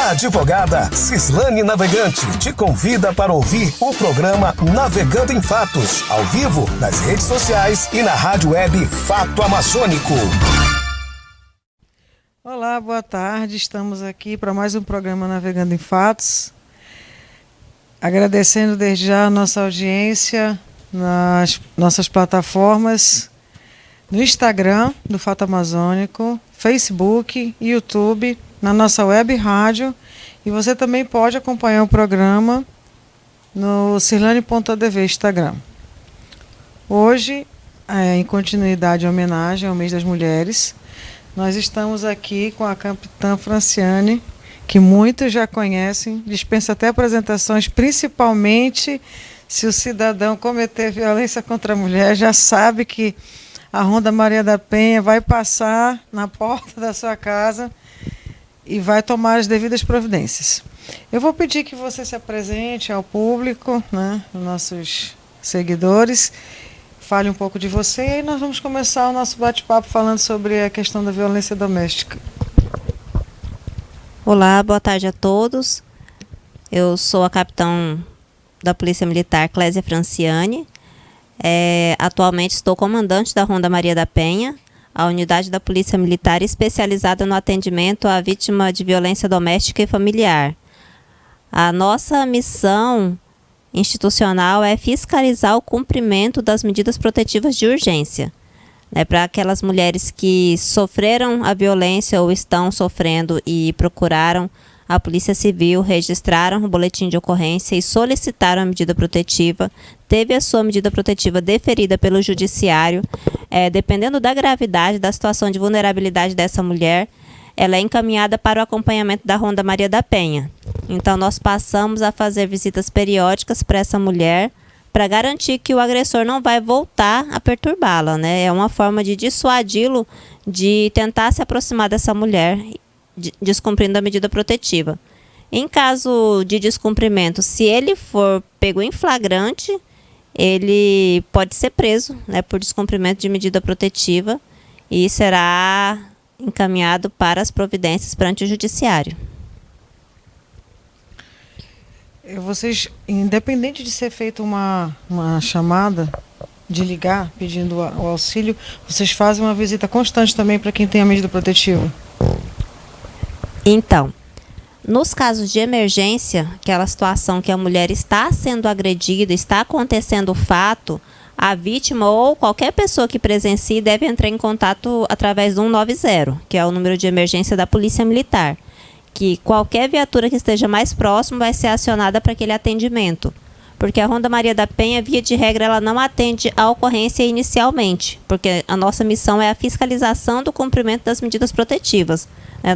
A advogada Cislane Navegante te convida para ouvir o programa Navegando em Fatos, ao vivo, nas redes sociais e na rádio web Fato Amazônico. Olá, boa tarde. Estamos aqui para mais um programa Navegando em Fatos. Agradecendo desde já a nossa audiência nas nossas plataformas, no Instagram do Fato Amazônico, Facebook, YouTube, na nossa web rádio, e você também pode acompanhar o programa no cirlane.tv Instagram. Hoje, em continuidade em homenagem ao mês das mulheres, nós estamos aqui com a capitã Franciane, que muitos já conhecem, dispensa até apresentações, principalmente se o cidadão cometer violência contra a mulher, já sabe que a Ronda Maria da Penha vai passar na porta da sua casa e vai tomar as devidas providências. Eu vou pedir que você se apresente ao público, né, nossos seguidores, fale um pouco de você e aí nós vamos começar o nosso bate-papo falando sobre a questão da violência doméstica. Olá, boa tarde a todos. Eu sou a capitã da Polícia Militar Clésia Franciane. Atualmente estou comandante da Ronda Maria da Penha, a unidade da Polícia Militar especializada no atendimento à vítima de violência doméstica e familiar. A nossa missão institucional é fiscalizar o cumprimento das medidas protetivas de urgência, para aquelas mulheres que sofreram a violência ou estão sofrendo e procuraram a Polícia Civil, registraram o boletim de ocorrência e solicitaram a medida protetiva, teve a sua medida protetiva deferida pelo judiciário, dependendo da gravidade, da situação de vulnerabilidade dessa mulher, ela é encaminhada para o acompanhamento da Ronda Maria da Penha. Então, nós passamos a fazer visitas periódicas para essa mulher, para garantir que o agressor não vai voltar a perturbá-la, né? É uma forma de dissuadi-lo de tentar se aproximar dessa mulher, descumprindo a medida protetiva. Em caso de descumprimento, se ele for pego em flagrante, ele pode ser preso, por descumprimento de medida protetiva e será encaminhado para as providências perante o judiciário. Vocês, independente de ser feita uma chamada, de ligar pedindo o auxílio, vocês fazem uma visita constante também para quem tem a medida protetiva? Então, nos casos de emergência, aquela situação que a mulher está sendo agredida, está acontecendo o fato, a vítima ou qualquer pessoa que presencie deve entrar em contato através do 190, que é o número de emergência da Polícia Militar, que qualquer viatura que esteja mais próximo vai ser acionada para aquele atendimento. Porque a Ronda Maria da Penha, via de regra, ela não atende a ocorrência inicialmente, porque a nossa missão é a fiscalização do cumprimento das medidas protetivas.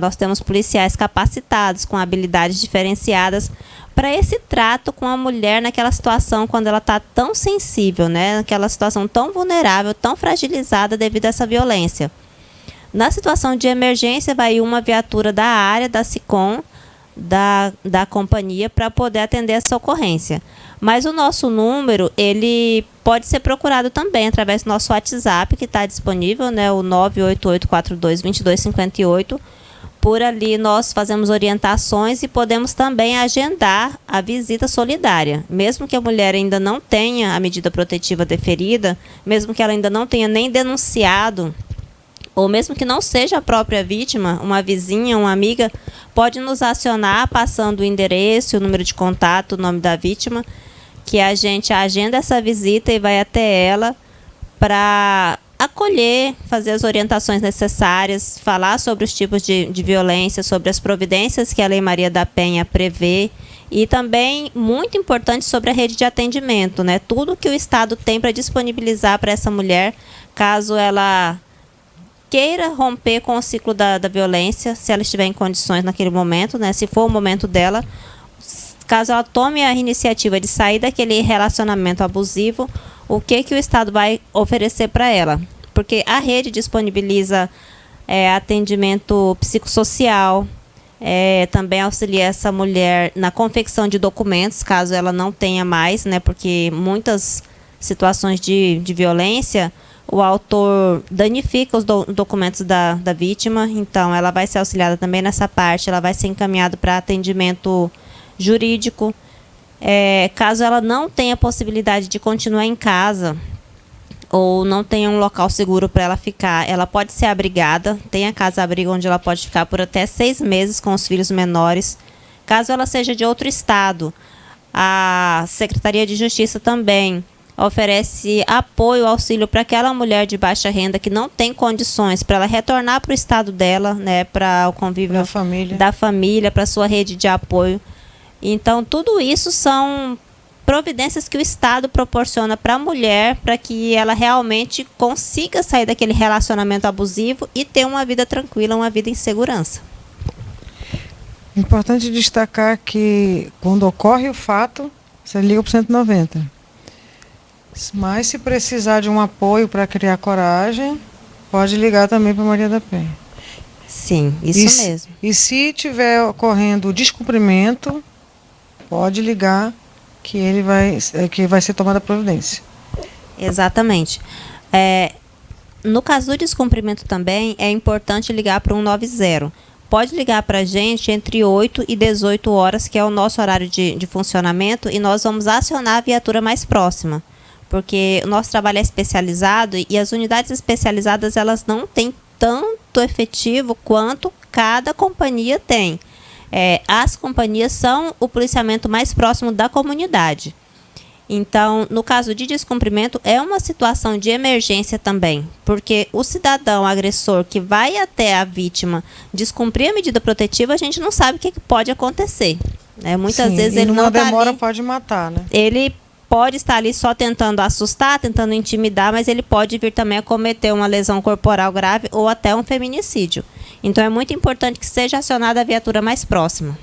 Nós temos policiais capacitados, com habilidades diferenciadas, para esse trato com a mulher naquela situação, quando ela está tão sensível, naquela situação tão vulnerável, tão fragilizada devido a essa violência. Na situação de emergência, vai uma viatura da área, da SICOM, da companhia, para poder atender essa ocorrência. Mas o nosso número, ele pode ser procurado também através do nosso WhatsApp, que está disponível, o 988422258. Por ali nós fazemos orientações e podemos também agendar a visita solidária. Mesmo que a mulher ainda não tenha a medida protetiva deferida, mesmo que ela ainda não tenha nem denunciado, ou mesmo que não seja a própria vítima, uma vizinha, uma amiga, pode nos acionar passando o endereço, o número de contato, o nome da vítima, que a gente agenda essa visita e vai até ela para acolher, fazer as orientações necessárias, falar sobre os tipos de violência, sobre as providências que a Lei Maria da Penha prevê e também, muito importante, sobre a rede de atendimento, tudo que o Estado tem para disponibilizar para essa mulher, caso ela queira romper com o ciclo da violência, se ela estiver em condições naquele momento, se for o momento dela, caso ela tome a iniciativa de sair daquele relacionamento abusivo, o que o Estado vai oferecer para ela. Porque a rede disponibiliza atendimento psicossocial, também auxilia essa mulher na confecção de documentos, caso ela não tenha mais, porque muitas situações de violência, o autor danifica os documentos da vítima, então ela vai ser auxiliada também nessa parte, ela vai ser encaminhada para atendimento jurídico. Caso ela não tenha possibilidade de continuar em casa ou não tenha um local seguro para ela ficar, ela pode ser abrigada, tem a casa-abrigo onde ela pode ficar por até 6 meses com os filhos menores. Caso ela seja de outro estado, a Secretaria de Justiça também oferece apoio, auxílio para aquela mulher de baixa renda que não tem condições para ela retornar para o estado dela, né, para o convívio da família, para a sua rede de apoio. Então, tudo isso são providências que o Estado proporciona para a mulher, para que ela realmente consiga sair daquele relacionamento abusivo e ter uma vida tranquila, uma vida em segurança. Importante destacar que quando ocorre o fato, você liga para o 190. Mas se precisar de um apoio para criar coragem, pode ligar também para Maria da Penha. Sim, isso mesmo. E se tiver ocorrendo descumprimento, pode ligar que vai ser tomada providência. Exatamente. No caso do descumprimento também, é importante ligar para o 190. Pode ligar para a gente entre 8 e 18 horas, que é o nosso horário de funcionamento, e nós vamos acionar a viatura mais próxima. Porque o nosso trabalho é especializado e as unidades especializadas elas não têm tanto efetivo quanto cada companhia tem. As companhias são o policiamento mais próximo da comunidade. Então, no caso de descumprimento, é uma situação de emergência também, porque o cidadão agressor que vai até a vítima descumprir a medida protetiva, a gente não sabe o que pode acontecer. Muitas vezes ele não está demora ali, pode matar, né? Ele pode estar ali só tentando assustar, tentando intimidar, mas ele pode vir também a cometer uma lesão corporal grave ou até um feminicídio. Então, é muito importante que seja acionada a viatura mais próxima.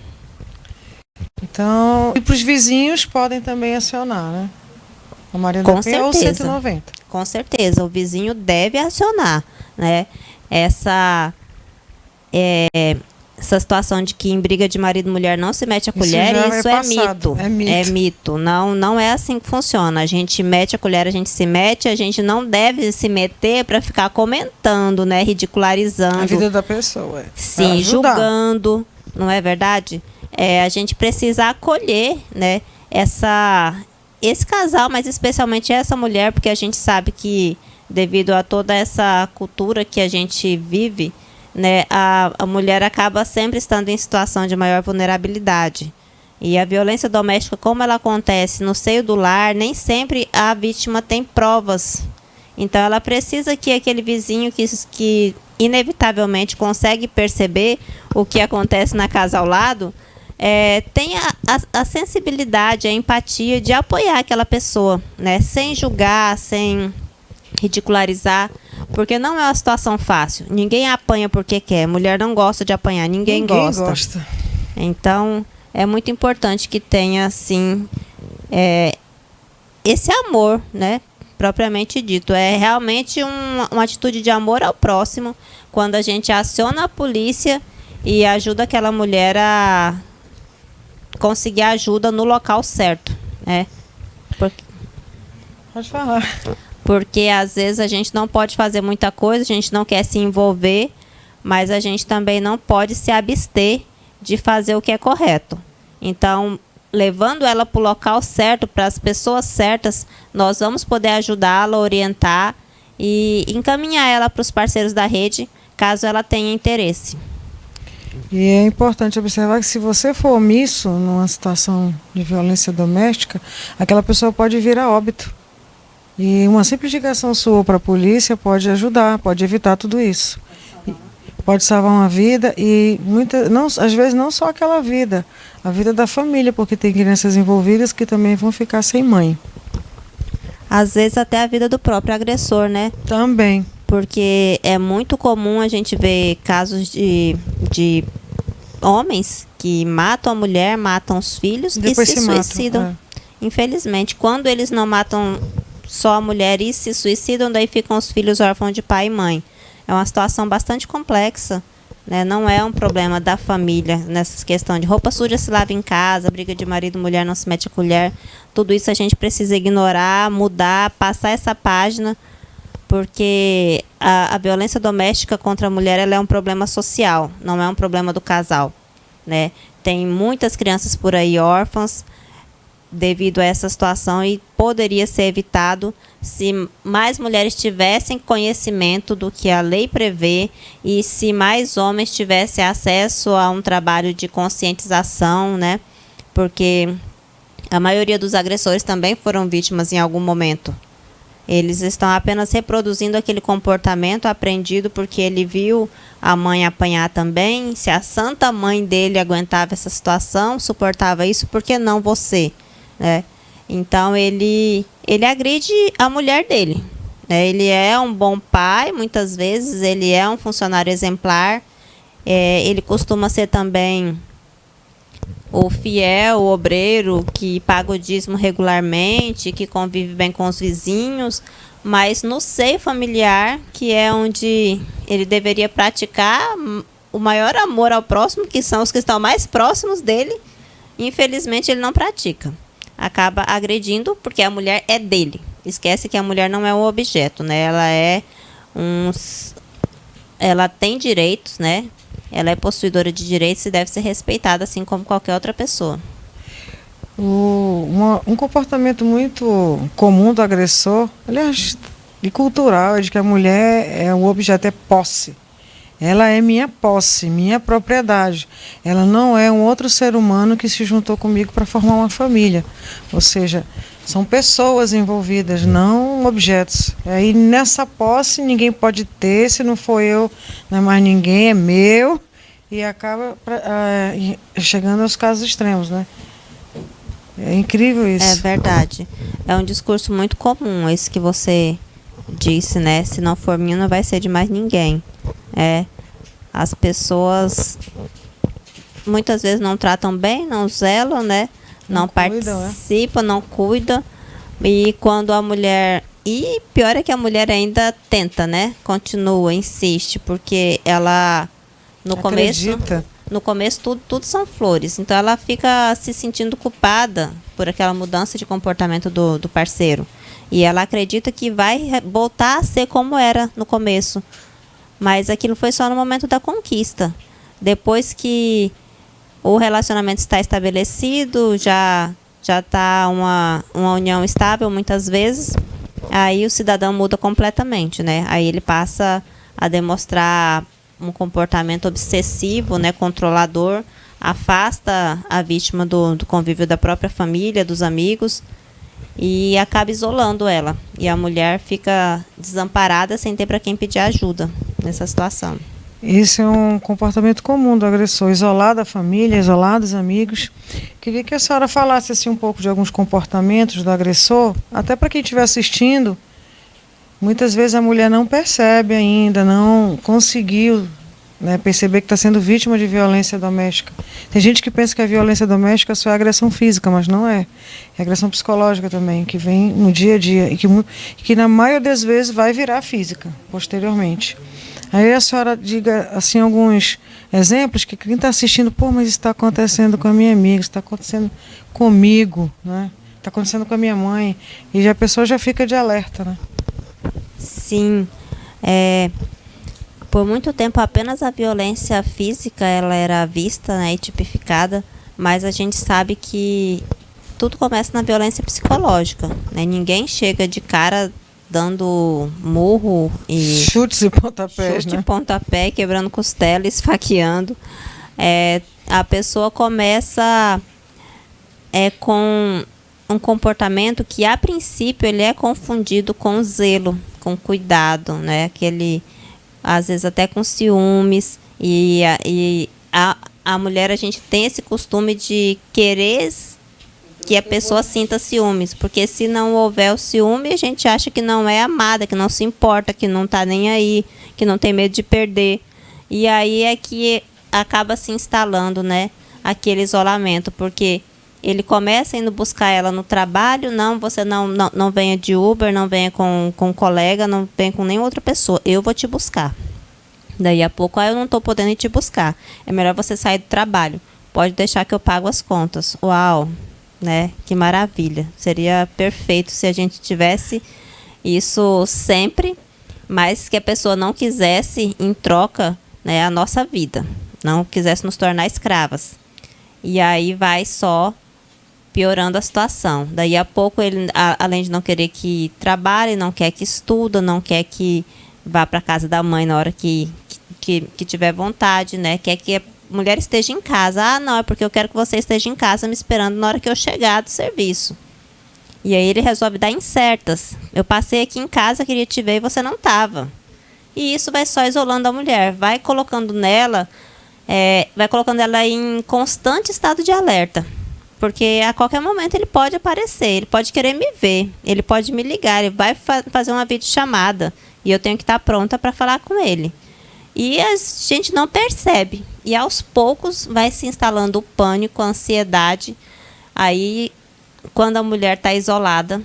Então, e para os vizinhos podem também acionar, né? A Maria da Penha ou 190. Com certeza, o vizinho deve acionar, né? Essa situação de que em briga de marido e mulher não se mete a colher, isso é mito. É mito. Não é assim que funciona. A gente mete a colher, a gente se mete, a gente não deve se meter para ficar comentando, né? Ridicularizando. A vida da pessoa. Sim, julgando, não é verdade? A gente precisa acolher, né, esse casal, mas especialmente essa mulher, porque a gente sabe que devido a toda essa cultura que a gente vive, né, a mulher acaba sempre estando em situação de maior vulnerabilidade. E a violência doméstica, como ela acontece no seio do lar, nem sempre a vítima tem provas. Então, ela precisa que aquele vizinho que inevitavelmente consegue perceber o que acontece na casa ao lado, tenha a sensibilidade, a empatia de apoiar aquela pessoa, né, sem julgar, sem ridicularizar, porque não é uma situação fácil. Ninguém apanha porque quer. Mulher não gosta de apanhar, ninguém gosta. Então, é muito importante que tenha, assim, esse amor, né, propriamente dito. É realmente uma atitude de amor ao próximo, quando a gente aciona a polícia e ajuda aquela mulher a conseguir ajuda no local certo, né? Pode falar. Porque às vezes a gente não pode fazer muita coisa, a gente não quer se envolver, mas a gente também não pode se abster de fazer o que é correto. Então, levando ela para o local certo, para as pessoas certas, nós vamos poder ajudá-la, orientar e encaminhar ela para os parceiros da rede, caso ela tenha interesse. E é importante observar que se você for omisso numa situação de violência doméstica, aquela pessoa pode vir a óbito. E uma simples ligação sua para a polícia pode ajudar, pode evitar tudo isso. Pode salvar uma vida e às vezes não só aquela vida, a vida da família, porque tem crianças envolvidas que também vão ficar sem mãe. Às vezes até a vida do próprio agressor, né? Também. Porque é muito comum a gente ver casos de homens que matam a mulher, matam os filhos e se suicidam. Infelizmente, quando eles não matam só a mulher e se suicidam, daí ficam os filhos órfãos de pai e mãe. É uma situação bastante complexa, né? Não é um problema da família, nessas questões de roupa suja se lava em casa, briga de marido e mulher não se mete a colher. Tudo isso a gente precisa ignorar, mudar, passar essa página, porque a violência doméstica contra a mulher ela é um problema social, não é um problema do casal, né? Tem muitas crianças por aí órfãs devido a essa situação e poderia ser evitado se mais mulheres tivessem conhecimento do que a lei prevê e se mais homens tivessem acesso a um trabalho de conscientização, né? Porque a maioria dos agressores também foram vítimas em algum momento. Eles estão apenas reproduzindo aquele comportamento aprendido porque ele viu a mãe apanhar também. Se a santa mãe dele aguentava essa situação, suportava isso, por que não você? Né? Então ele agride a mulher dele, né? Ele é um bom pai, muitas vezes, ele é um funcionário exemplar, ele costuma ser também o fiel, o obreiro que paga o dízimo regularmente, que convive bem com os vizinhos, mas no seio familiar, que é onde ele deveria praticar o maior amor ao próximo, que são os que estão mais próximos dele, infelizmente ele não pratica. Acaba agredindo porque a mulher é dele. Esquece que a mulher não é um objeto, né? Ela tem direitos, né? Ela é possuidora de direitos e deve ser respeitada assim como qualquer outra pessoa. Um comportamento muito comum do agressor, aliás, e cultural, é de que a mulher o objeto é posse. Ela é minha posse, minha propriedade. Ela não é um outro ser humano que se juntou comigo para formar uma família. Ou seja, são pessoas envolvidas, não objetos. Aí nessa posse ninguém pode ter, se não for eu, não é mais ninguém, é meu. E acaba chegando aos casos extremos, né? É incrível isso. É verdade. É um discurso muito comum, esse que você disse, né? Se não for minha, não vai ser de mais ninguém. As pessoas muitas vezes não tratam bem, não zelam, né? Não participam, não cuidam. E quando a mulher... E pior é que a mulher ainda tenta, né? Continua, insiste, porque ela... No começo tudo são flores. Então ela fica se sentindo culpada por aquela mudança de comportamento do parceiro. E ela acredita que vai voltar a ser como era no começo. Mas aquilo foi só no momento da conquista. Depois que o relacionamento está estabelecido, já está uma união estável muitas vezes, aí o cidadão muda completamente, né? Aí ele passa a demonstrar um comportamento obsessivo, né, controlador, afasta a vítima do convívio da própria família, dos amigos, e acaba isolando ela. E a mulher fica desamparada sem ter para quem pedir ajuda nessa situação. Esse é um comportamento comum do agressor, isolar da família, isolar dos amigos. Queria que a senhora falasse assim, um pouco de alguns comportamentos do agressor, até para quem estiver assistindo. Muitas vezes a mulher não percebe ainda, não conseguiu, né, perceber que está sendo vítima de violência doméstica. Tem gente que pensa que a violência doméstica só é agressão física, mas não é. É agressão psicológica também, que vem no dia a dia e que na maioria das vezes vai virar física, posteriormente. Aí a senhora diga assim, alguns exemplos que quem está assistindo, mas isso está acontecendo com a minha amiga, isso está acontecendo comigo, né? Está acontecendo com a minha mãe. E a pessoa já fica de alerta, né? Sim. Por muito tempo apenas a violência física ela era vista, né, e tipificada, mas a gente sabe que tudo começa na violência psicológica, né? Ninguém chega de cara dando murro e chutes e pontapés, né? Pontapé, quebrando costela, esfaqueando. A pessoa começa com um comportamento que a princípio ele é confundido com zelo, com cuidado, né? Aquele, às vezes até com ciúmes, e a mulher, a gente tem esse costume de querer que a pessoa sinta ciúmes, porque se não houver o ciúme, a gente acha que não é amada, que não se importa, que não está nem aí, que não tem medo de perder. E aí é que acaba se instalando, né, aquele isolamento, porque ele começa indo buscar ela no trabalho, não, você não venha de Uber, não venha com um colega, não venha com nenhuma outra pessoa, eu vou te buscar. Daí a pouco, eu não estou podendo ir te buscar, é melhor você sair do trabalho, pode deixar que eu pago as contas. Uau, né? Que maravilha, seria perfeito se a gente tivesse isso sempre, mas que a pessoa não quisesse em troca, né, a nossa vida, não quisesse nos tornar escravas. E aí vai só piorando a situação. Daí a pouco ele, além de não querer que trabalhe, não quer que estuda, não quer que vá para casa da mãe na hora que tiver vontade, né? Quer que a mulher esteja em casa. Ah, não, é porque eu quero que você esteja em casa me esperando na hora que eu chegar do serviço. E aí ele resolve dar incertas. Eu passei aqui em casa, queria te ver e você não estava. E isso vai só isolando a mulher, vai colocando ela em constante estado de alerta. Porque a qualquer momento ele pode aparecer, ele pode querer me ver, ele pode me ligar, ele vai fazer uma videochamada e eu tenho que estar pronta para falar com ele. E a gente não percebe. E aos poucos vai se instalando o pânico, a ansiedade. Aí, quando a mulher está isolada,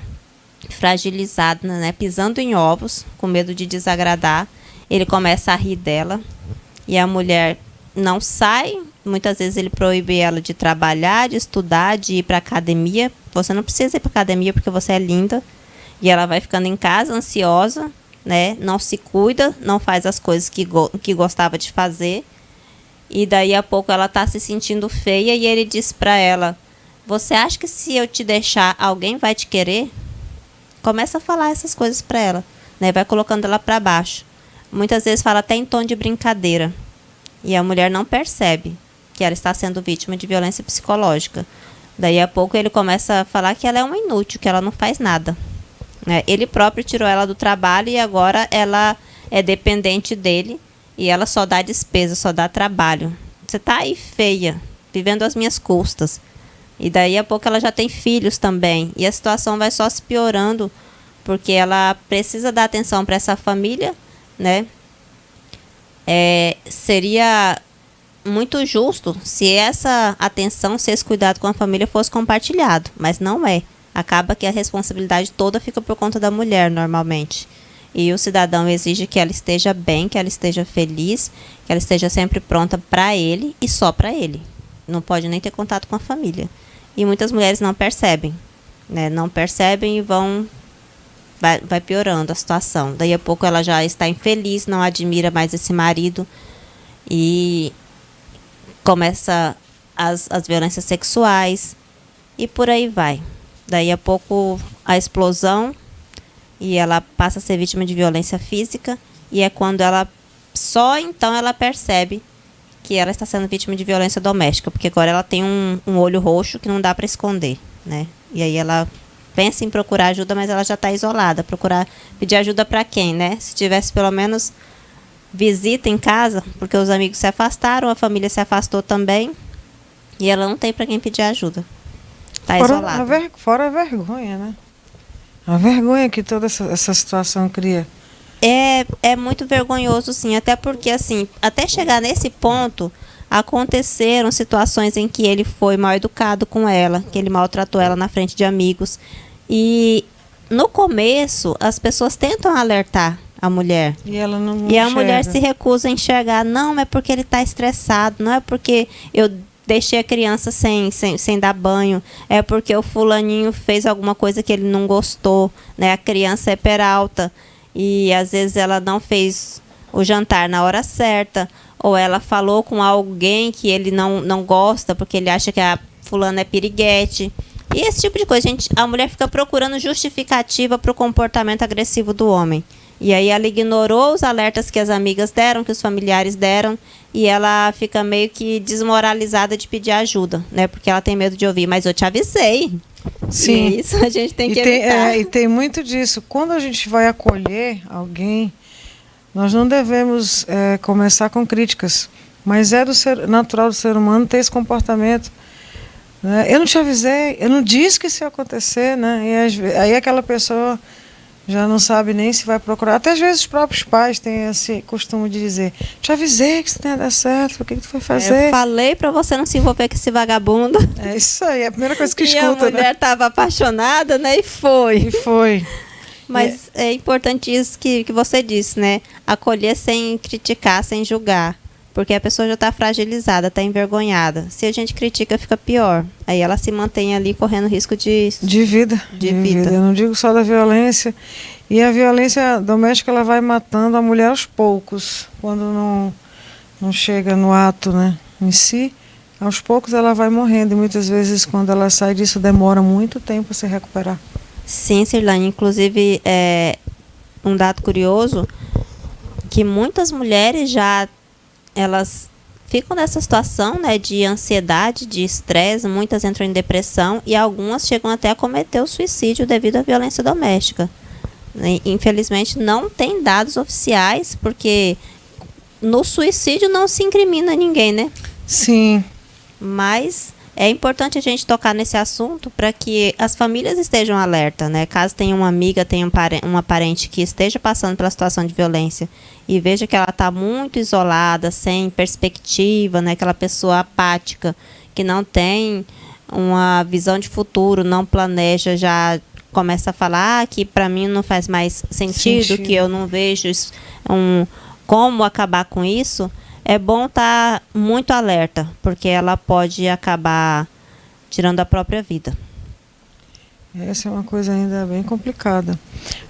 fragilizada, né, pisando em ovos, com medo de desagradar, ele começa a rir dela. E a mulher não sai. Muitas vezes ele proíbe ela de trabalhar, de estudar, de ir para academia. Você não precisa ir para academia porque você é linda. E ela vai ficando em casa, ansiosa, né? Não se cuida, não faz as coisas que gostava de fazer. E daí a pouco ela está se sentindo feia e ele diz para ela: você acha que se eu te deixar, alguém vai te querer? Começa a falar essas coisas para ela, né? Vai colocando ela para baixo. Muitas vezes fala até em tom de brincadeira. E a mulher não percebe que ela está sendo vítima de violência psicológica. Daí a pouco ele começa a falar que ela é uma inútil, que ela não faz nada. Ele próprio tirou ela do trabalho e agora ela é dependente dele e ela só dá despesa, só dá trabalho. Você está aí feia, vivendo às minhas custas. E daí a pouco ela já tem filhos também. E a situação vai só se piorando porque ela precisa dar atenção para essa família, né? Seria muito justo se essa atenção, se esse cuidado com a família fosse compartilhado, mas não é. Acaba que a responsabilidade toda fica por conta da mulher, normalmente. E o cidadão exige que ela esteja bem, que ela esteja feliz, que ela esteja sempre pronta para ele e só para ele. Não pode nem ter contato com a família. E muitas mulheres não percebem, né? Não percebem e vai piorando a situação. Daí a pouco ela já está infeliz, não admira mais esse marido e começa as violências sexuais e por aí vai. Daí a pouco a explosão e ela passa a ser vítima de violência física e é quando só então ela percebe que ela está sendo vítima de violência doméstica, porque agora ela tem um olho roxo que não dá para esconder, né? E aí ela pensa em procurar ajuda, mas ela já está isolada. Pedir ajuda para quem, né? Se tivesse pelo menos visita em casa, porque os amigos se afastaram, a família se afastou também, e ela não tem para quem pedir ajuda. Está isolada. Fora a vergonha, né? A vergonha que toda essa situação cria. É muito vergonhoso, sim, até porque, assim, até chegar nesse ponto, aconteceram situações em que ele foi mal educado com ela, que ele maltratou ela na frente de amigos. E no começo, as pessoas tentam alertar a mulher. E ela não E enxerga. a mulher se recusa a enxergar. Não, é porque ele está estressado, não é porque eu deixei a criança sem dar banho, é porque o fulaninho fez alguma coisa que ele não gostou, né? A criança é peralta e às vezes ela não fez o jantar na hora certa, ou ela falou com alguém que ele não gosta porque ele acha que a fulana é piriguete. E esse tipo de coisa, a mulher fica procurando justificativa para o comportamento agressivo do homem. E aí ela ignorou os alertas que as amigas deram, que os familiares deram, e ela fica meio que desmoralizada de pedir ajuda, né? Porque ela tem medo de ouvir, mas eu te avisei. Sim. E isso a gente tem que evitar. E tem muito disso. Quando a gente vai acolher alguém, nós não devemos começar com críticas, mas natural do ser humano ter esse comportamento. Né? Eu não te avisei, eu não disse que isso ia acontecer, né? E aí aquela pessoa já não sabe nem se vai procurar. Até às vezes os próprios pais têm esse costume de dizer: te avisei que isso não ia dar certo, o que tu foi fazer? Eu falei pra você não se envolver com esse vagabundo. É isso aí, é a primeira coisa que e escuta. A mulher estava apaixonada, né? E foi. E foi. Mas é importante isso que você disse, né? Acolher sem criticar, sem julgar. porque a pessoa já está fragilizada, está envergonhada. Se a gente critica, fica pior. Aí ela se mantém ali correndo risco de vida. Eu não digo só da violência. E a violência doméstica, ela vai matando a mulher aos poucos, quando não chega no ato, né, em si. Aos poucos ela vai morrendo e muitas vezes quando ela sai disso demora muito tempo a se recuperar. Sim, Cirlane, inclusive um dado curioso, que muitas mulheres elas ficam nessa situação, né, de ansiedade, de estresse, muitas entram em depressão e algumas chegam até a cometer o suicídio devido à violência doméstica. Infelizmente não tem dados oficiais, porque no suicídio não se incrimina ninguém, né? Sim. Mas é importante a gente tocar nesse assunto para que as famílias estejam alertas, né? Caso tenha uma amiga, tenha uma parente que esteja passando pela situação de violência e veja que ela está muito isolada, sem perspectiva, né? Aquela pessoa apática, que não tem uma visão de futuro, não planeja, já começa a falar que para mim não faz mais sentido, que eu não vejo como acabar com isso. É bom estar muito alerta, porque ela pode acabar tirando a própria vida. Essa é uma coisa ainda bem complicada.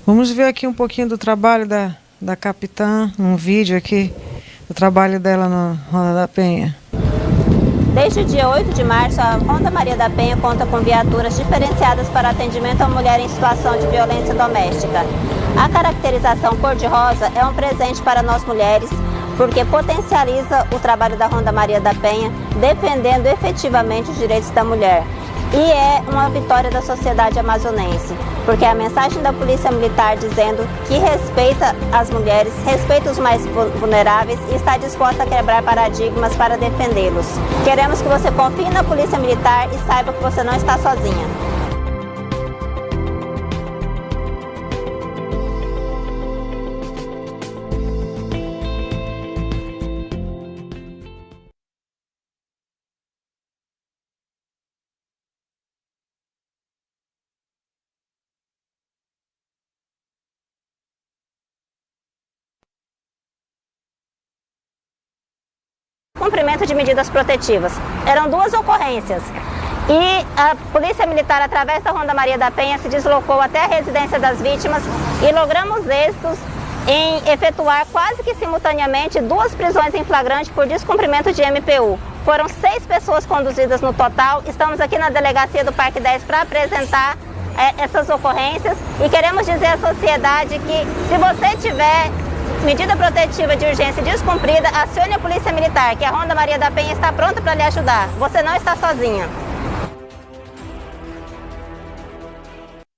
Vamos ver aqui um pouquinho do trabalho da capitã, um vídeo aqui do trabalho dela na Ronda da Penha. Desde o dia 8 de março, a Ronda Maria da Penha conta com viaturas diferenciadas para atendimento à mulher em situação de violência doméstica. A caracterização cor-de-rosa é um presente para nós mulheres, porque potencializa o trabalho da Ronda Maria da Penha, defendendo efetivamente os direitos da mulher. E é uma vitória da sociedade amazonense, porque a mensagem da Polícia Militar dizendo que respeita as mulheres, respeita os mais vulneráveis e está disposta a quebrar paradigmas para defendê-los. Queremos que você confie na Polícia Militar e saiba que você não está sozinha. Cumprimento de medidas protetivas. Eram 2 ocorrências e a Polícia Militar, através da Ronda Maria da Penha, se deslocou até a residência das vítimas e logramos êxitos em efetuar quase que simultaneamente 2 prisões em flagrante por descumprimento de MPU. Foram 6 pessoas conduzidas no total. Estamos aqui na delegacia do Parque 10 para apresentar essas ocorrências e queremos dizer à sociedade que, se você tiver medida protetiva de urgência descumprida, acione a Polícia Militar, que a Ronda Maria da Penha está pronta para lhe ajudar. Você não está sozinha.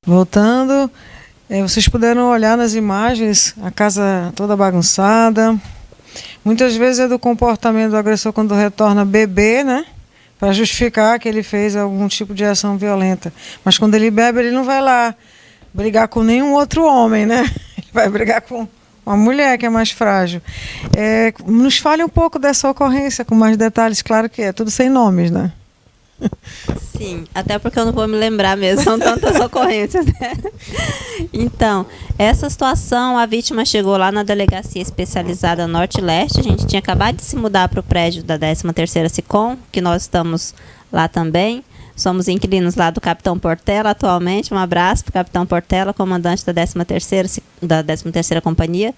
Voltando, vocês puderam olhar nas imagens, a casa toda bagunçada. Muitas vezes é do comportamento do agressor quando retorna bebê, né? Para justificar que ele fez algum tipo de ação violenta. Mas quando ele bebe, ele não vai lá brigar com nenhum outro homem, né? Ele vai brigar com uma mulher que é mais frágil. Nos fale um pouco dessa ocorrência, com mais detalhes, claro que é tudo sem nomes, né? Sim, até porque eu não vou me lembrar mesmo, são tantas ocorrências, né? Então, essa situação, a vítima chegou lá na delegacia especializada Norte e Leste. A gente tinha acabado de se mudar para o prédio da 13ª SICOM, que nós estamos lá também. Somos inquilinos lá do Capitão Portela atualmente. Um abraço para o Capitão Portela, comandante da 13ª Companhia.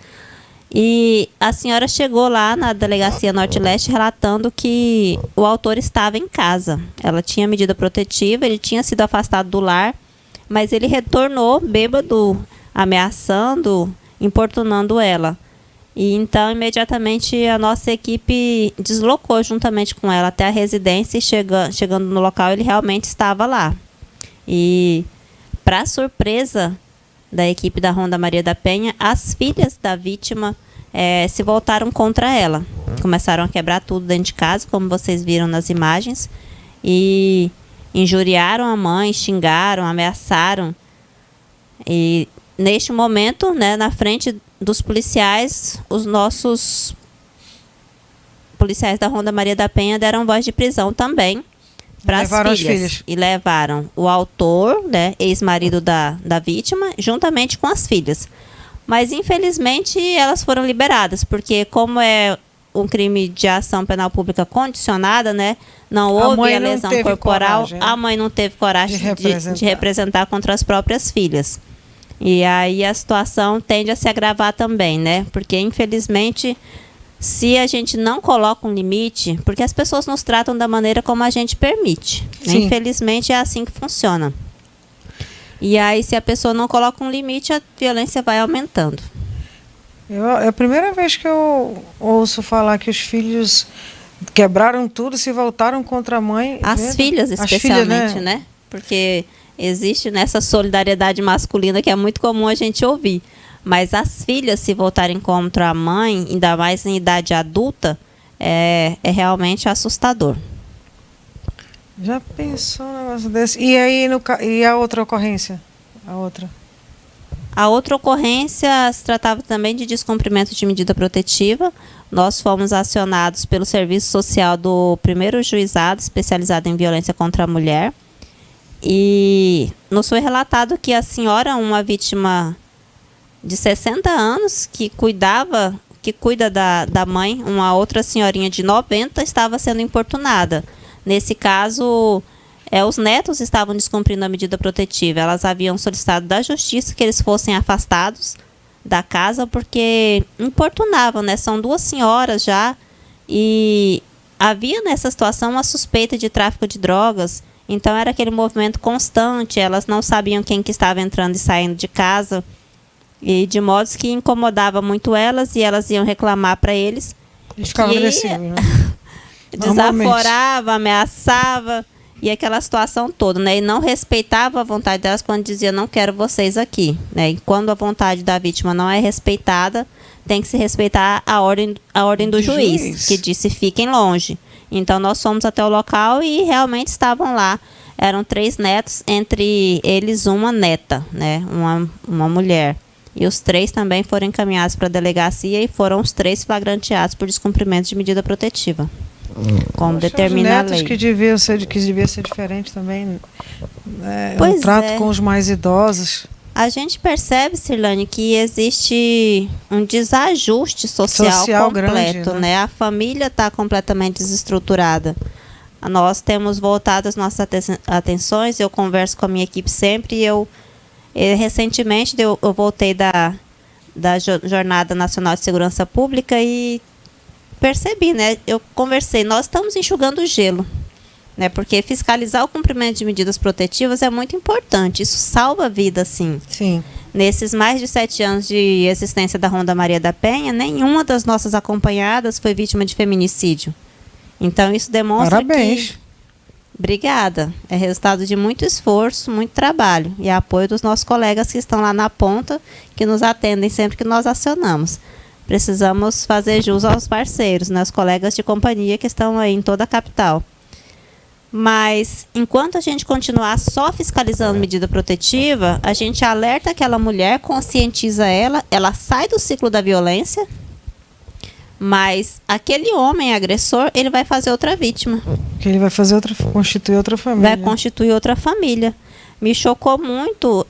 E a senhora chegou lá na delegacia Norte e Leste relatando que o autor estava em casa. Ela tinha medida protetiva, ele tinha sido afastado do lar, mas ele retornou bêbado, ameaçando, importunando ela. E então, imediatamente, a nossa equipe deslocou juntamente com ela até a residência e chegando no local, ele realmente estava lá. E, para surpresa da equipe da Ronda Maria da Penha, as filhas da vítima se voltaram contra ela. Começaram a quebrar tudo dentro de casa, como vocês viram nas imagens, e injuriaram a mãe, xingaram, ameaçaram. E, neste momento, né, na frente dos policiais, os nossos policiais da Ronda Maria da Penha deram voz de prisão também para as filhas. E levaram o autor, né, ex-marido da vítima, juntamente com as filhas. Mas, infelizmente, elas foram liberadas, porque como é um crime de ação penal pública condicionada, né? Não houve a lesão corporal, a mãe não teve coragem de representar contra as próprias filhas. E aí a situação tende a se agravar também, né? Porque, infelizmente, se a gente não coloca um limite, porque as pessoas nos tratam da maneira como a gente permite. Né? Infelizmente, é assim que funciona. E aí, se a pessoa não coloca um limite, a violência vai aumentando. É a primeira vez que eu ouço falar que os filhos quebraram tudo e se voltaram contra a mãe. As filhas, especialmente, né? Porque existe nessa solidariedade masculina que é muito comum a gente ouvir. Mas as filhas se voltarem contra a mãe, ainda mais em idade adulta, é realmente assustador. Já pensou um negócio desse? E aí, e a outra ocorrência? A outra ocorrência se tratava também de descumprimento de medida protetiva. Nós fomos acionados pelo Serviço Social do 1º Juizado, especializado em violência contra a mulher. E nos foi relatado que a senhora, uma vítima de 60 anos, que cuida da mãe, uma outra senhorinha de 90, estava sendo importunada. Nesse caso, os netos estavam descumprindo a medida protetiva. Elas haviam solicitado da justiça que eles fossem afastados da casa porque importunavam, né? São 2 senhoras já e havia nessa situação uma suspeita de tráfico de drogas. Então era aquele movimento constante, elas não sabiam quem que estava entrando e saindo de casa. E de modos que incomodava muito elas e elas iam reclamar para eles. Eles ficavam agressivos, né? Desaforava, ameaçava e aquela situação toda, né? E não respeitava a vontade delas quando dizia não quero vocês aqui, né? E quando a vontade da vítima não é respeitada, tem que se respeitar a ordem do juiz, que disse fiquem longe. Então nós fomos até o local e realmente estavam lá. Eram 3 netos, entre eles uma neta, né? Uma mulher. E os 3 também foram encaminhados para a delegacia e foram os 3 flagranteados por descumprimento de medida protetiva. Como determina a lei. Que devia ser diferente também. O trato com os mais idosos. A gente percebe, Cirlane, que existe um desajuste social completo, grande, né? A família está completamente desestruturada. Nós temos voltado as nossas atenções, eu converso com a minha equipe sempre e recentemente eu voltei da Jornada Nacional de Segurança Pública e percebi, né? Eu conversei, nós estamos enxugando o gelo, né? Porque fiscalizar o cumprimento de medidas protetivas é muito importante. Isso salva a vida, sim. Sim. Nesses mais de 7 anos de existência da Ronda Maria da Penha, nenhuma das nossas acompanhadas foi vítima de feminicídio. Então, isso demonstra Parabéns. Obrigada. É resultado de muito esforço, muito trabalho e apoio dos nossos colegas que estão lá na ponta, que nos atendem sempre que nós acionamos. Precisamos fazer jus aos parceiros, né, os colegas de companhia que estão aí em toda a capital. Mas, enquanto a gente continuar só fiscalizando medida protetiva, a gente alerta aquela mulher, conscientiza ela sai do ciclo da violência, mas aquele homem agressor, ele vai fazer outra vítima. Que ele vai constituir outra família. Vai constituir outra família. Me chocou muito,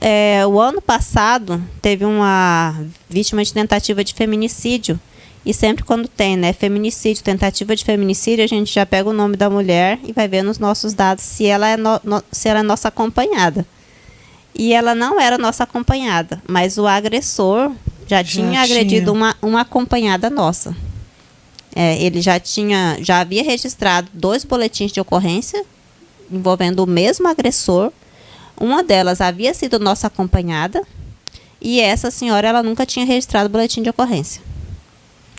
o ano passado teve uma vítima de tentativa de feminicídio. E sempre quando tem, né, feminicídio, tentativa de feminicídio, a gente já pega o nome da mulher e vai ver nos nossos dados se ela é nossa acompanhada. E ela não era nossa acompanhada, mas o agressor já tinha agredido uma acompanhada nossa. Ele já havia registrado 2 boletins de ocorrência envolvendo o mesmo agressor. Uma delas havia sido nossa acompanhada e essa senhora ela nunca tinha registrado boletim de ocorrência.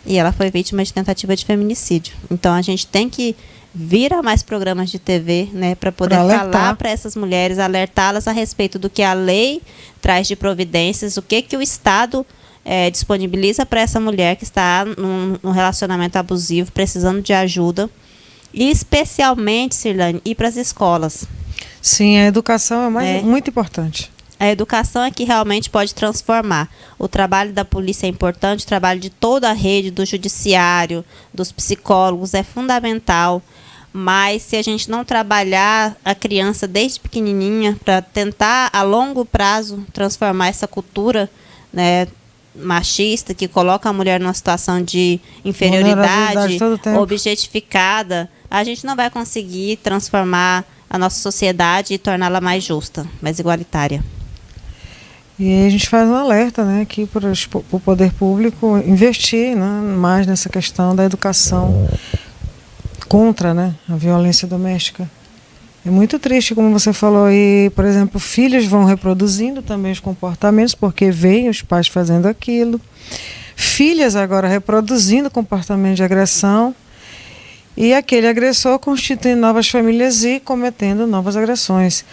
E ela foi vítima de tentativa de feminicídio. Então a gente tem que vir a mais programas de TV, né, para poder falar para essas mulheres, alertá-las a respeito do que a lei traz de providências, o que o Estado disponibiliza para essa mulher que está num relacionamento abusivo, precisando de ajuda. E especialmente, Cirlane, ir para as escolas. Sim, a educação é muito importante. A educação é que realmente pode transformar. O trabalho da polícia é importante, o trabalho de toda a rede, do judiciário, dos psicólogos, é fundamental. Mas se a gente não trabalhar a criança desde pequenininha para tentar, a longo prazo, transformar essa cultura, né, machista, que coloca a mulher numa situação de inferioridade, todo tempo. objetificada, a gente não vai conseguir transformar a nossa sociedade e torná-la mais justa, mais igualitária. E a gente faz um alerta, né, aqui para o poder público investir, né, mais nessa questão da educação contra, né, a violência doméstica. É muito triste, como você falou, e, por exemplo, filhos vão reproduzindo também os comportamentos, porque veem os pais fazendo aquilo. Filhas agora reproduzindo comportamento de agressão. E aquele agressor constitui novas famílias e cometendo novas agressões.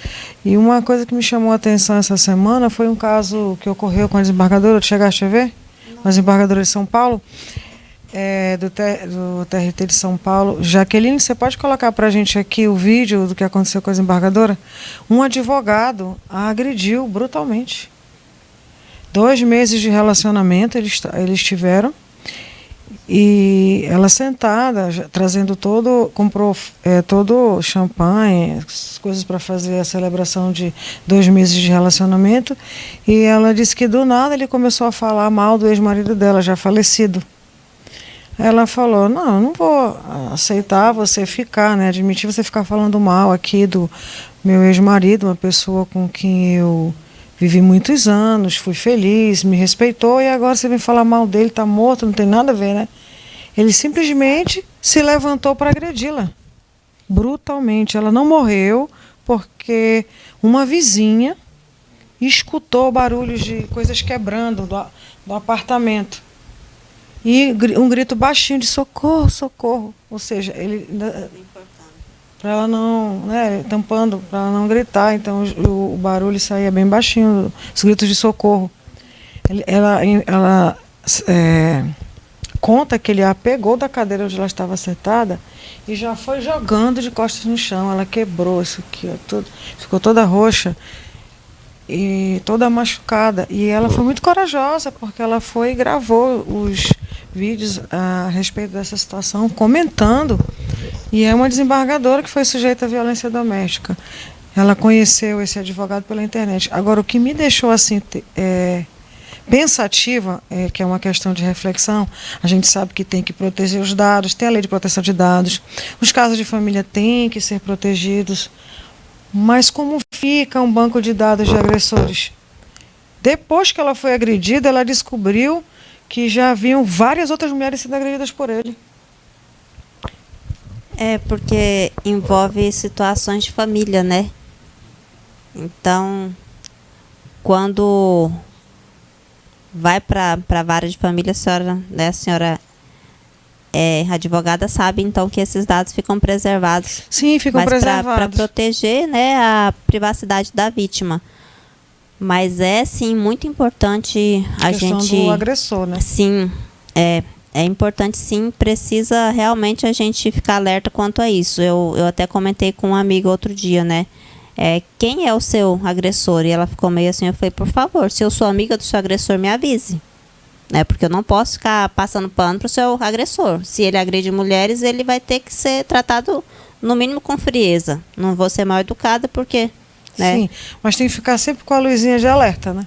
E uma coisa que me chamou a atenção essa semana foi um caso que ocorreu com a desembargadora, tu chegaste a ver? A desembargadora de São Paulo. Do TRT de São Paulo. Jaqueline, você pode colocar para a gente aqui o vídeo do que aconteceu com a desembargadora? Um advogado a agrediu brutalmente. 2 meses de relacionamento eles tiveram, e ela sentada, trazendo comprou todo champanhe, coisas para fazer a celebração de 2 meses de relacionamento, e ela disse que do nada ele começou a falar mal do ex-marido dela, já falecido. Ela falou, não, eu não vou aceitar você ficar, né, admitir você ficar falando mal aqui do meu ex-marido, uma pessoa com quem eu vivi muitos anos, fui feliz, me respeitou, e agora você vem falar mal dele, tá morto, não tem nada a ver, né? Ele simplesmente se levantou para agredi-la, brutalmente. Ela não morreu porque uma vizinha escutou barulhos de coisas quebrando do apartamento. E um grito baixinho de socorro, socorro. Ou seja, ele para ela não, né, tampando, para ela não gritar. Então o barulho saía bem baixinho, os gritos de socorro. Ela conta que ele a pegou da cadeira onde ela estava sentada e já foi jogando de costas no chão. Ela quebrou isso aqui, ficou toda roxa e toda machucada. E ela foi muito corajosa, porque ela foi e gravou os vídeos a respeito dessa situação, comentando. E é uma desembargadora que foi sujeita à violência doméstica. Ela conheceu esse advogado pela internet. Agora, o que me deixou assim pensativa, que é uma questão de reflexão, a gente sabe que tem que proteger os dados, tem a lei de proteção de dados, os casos de família têm que ser protegidos, mas como fica um banco de dados de agressores? Depois que ela foi agredida, ela descobriu que já haviam várias outras mulheres sendo agredidas por ele. Porque envolve situações de família, né? Então, quando vai para a vara de família, a senhora advogada sabe, então, que esses dados ficam preservados. Sim, ficam preservados. Para proteger, né, a privacidade da vítima. Mas sim, muito importante a gente... do agressor, né? Sim, é importante, sim, precisa realmente a gente ficar alerta quanto a isso. Eu até comentei com uma amiga outro dia, né? Quem é o seu agressor? E ela ficou meio assim, eu falei, por favor, se eu sou amiga do seu agressor, me avise. Porque eu não posso ficar passando pano para o seu agressor. Se ele agride mulheres, ele vai ter que ser tratado, no mínimo, com frieza. Não vou ser mal educada, porque... né? Sim, mas tem que ficar sempre com a luzinha de alerta, né?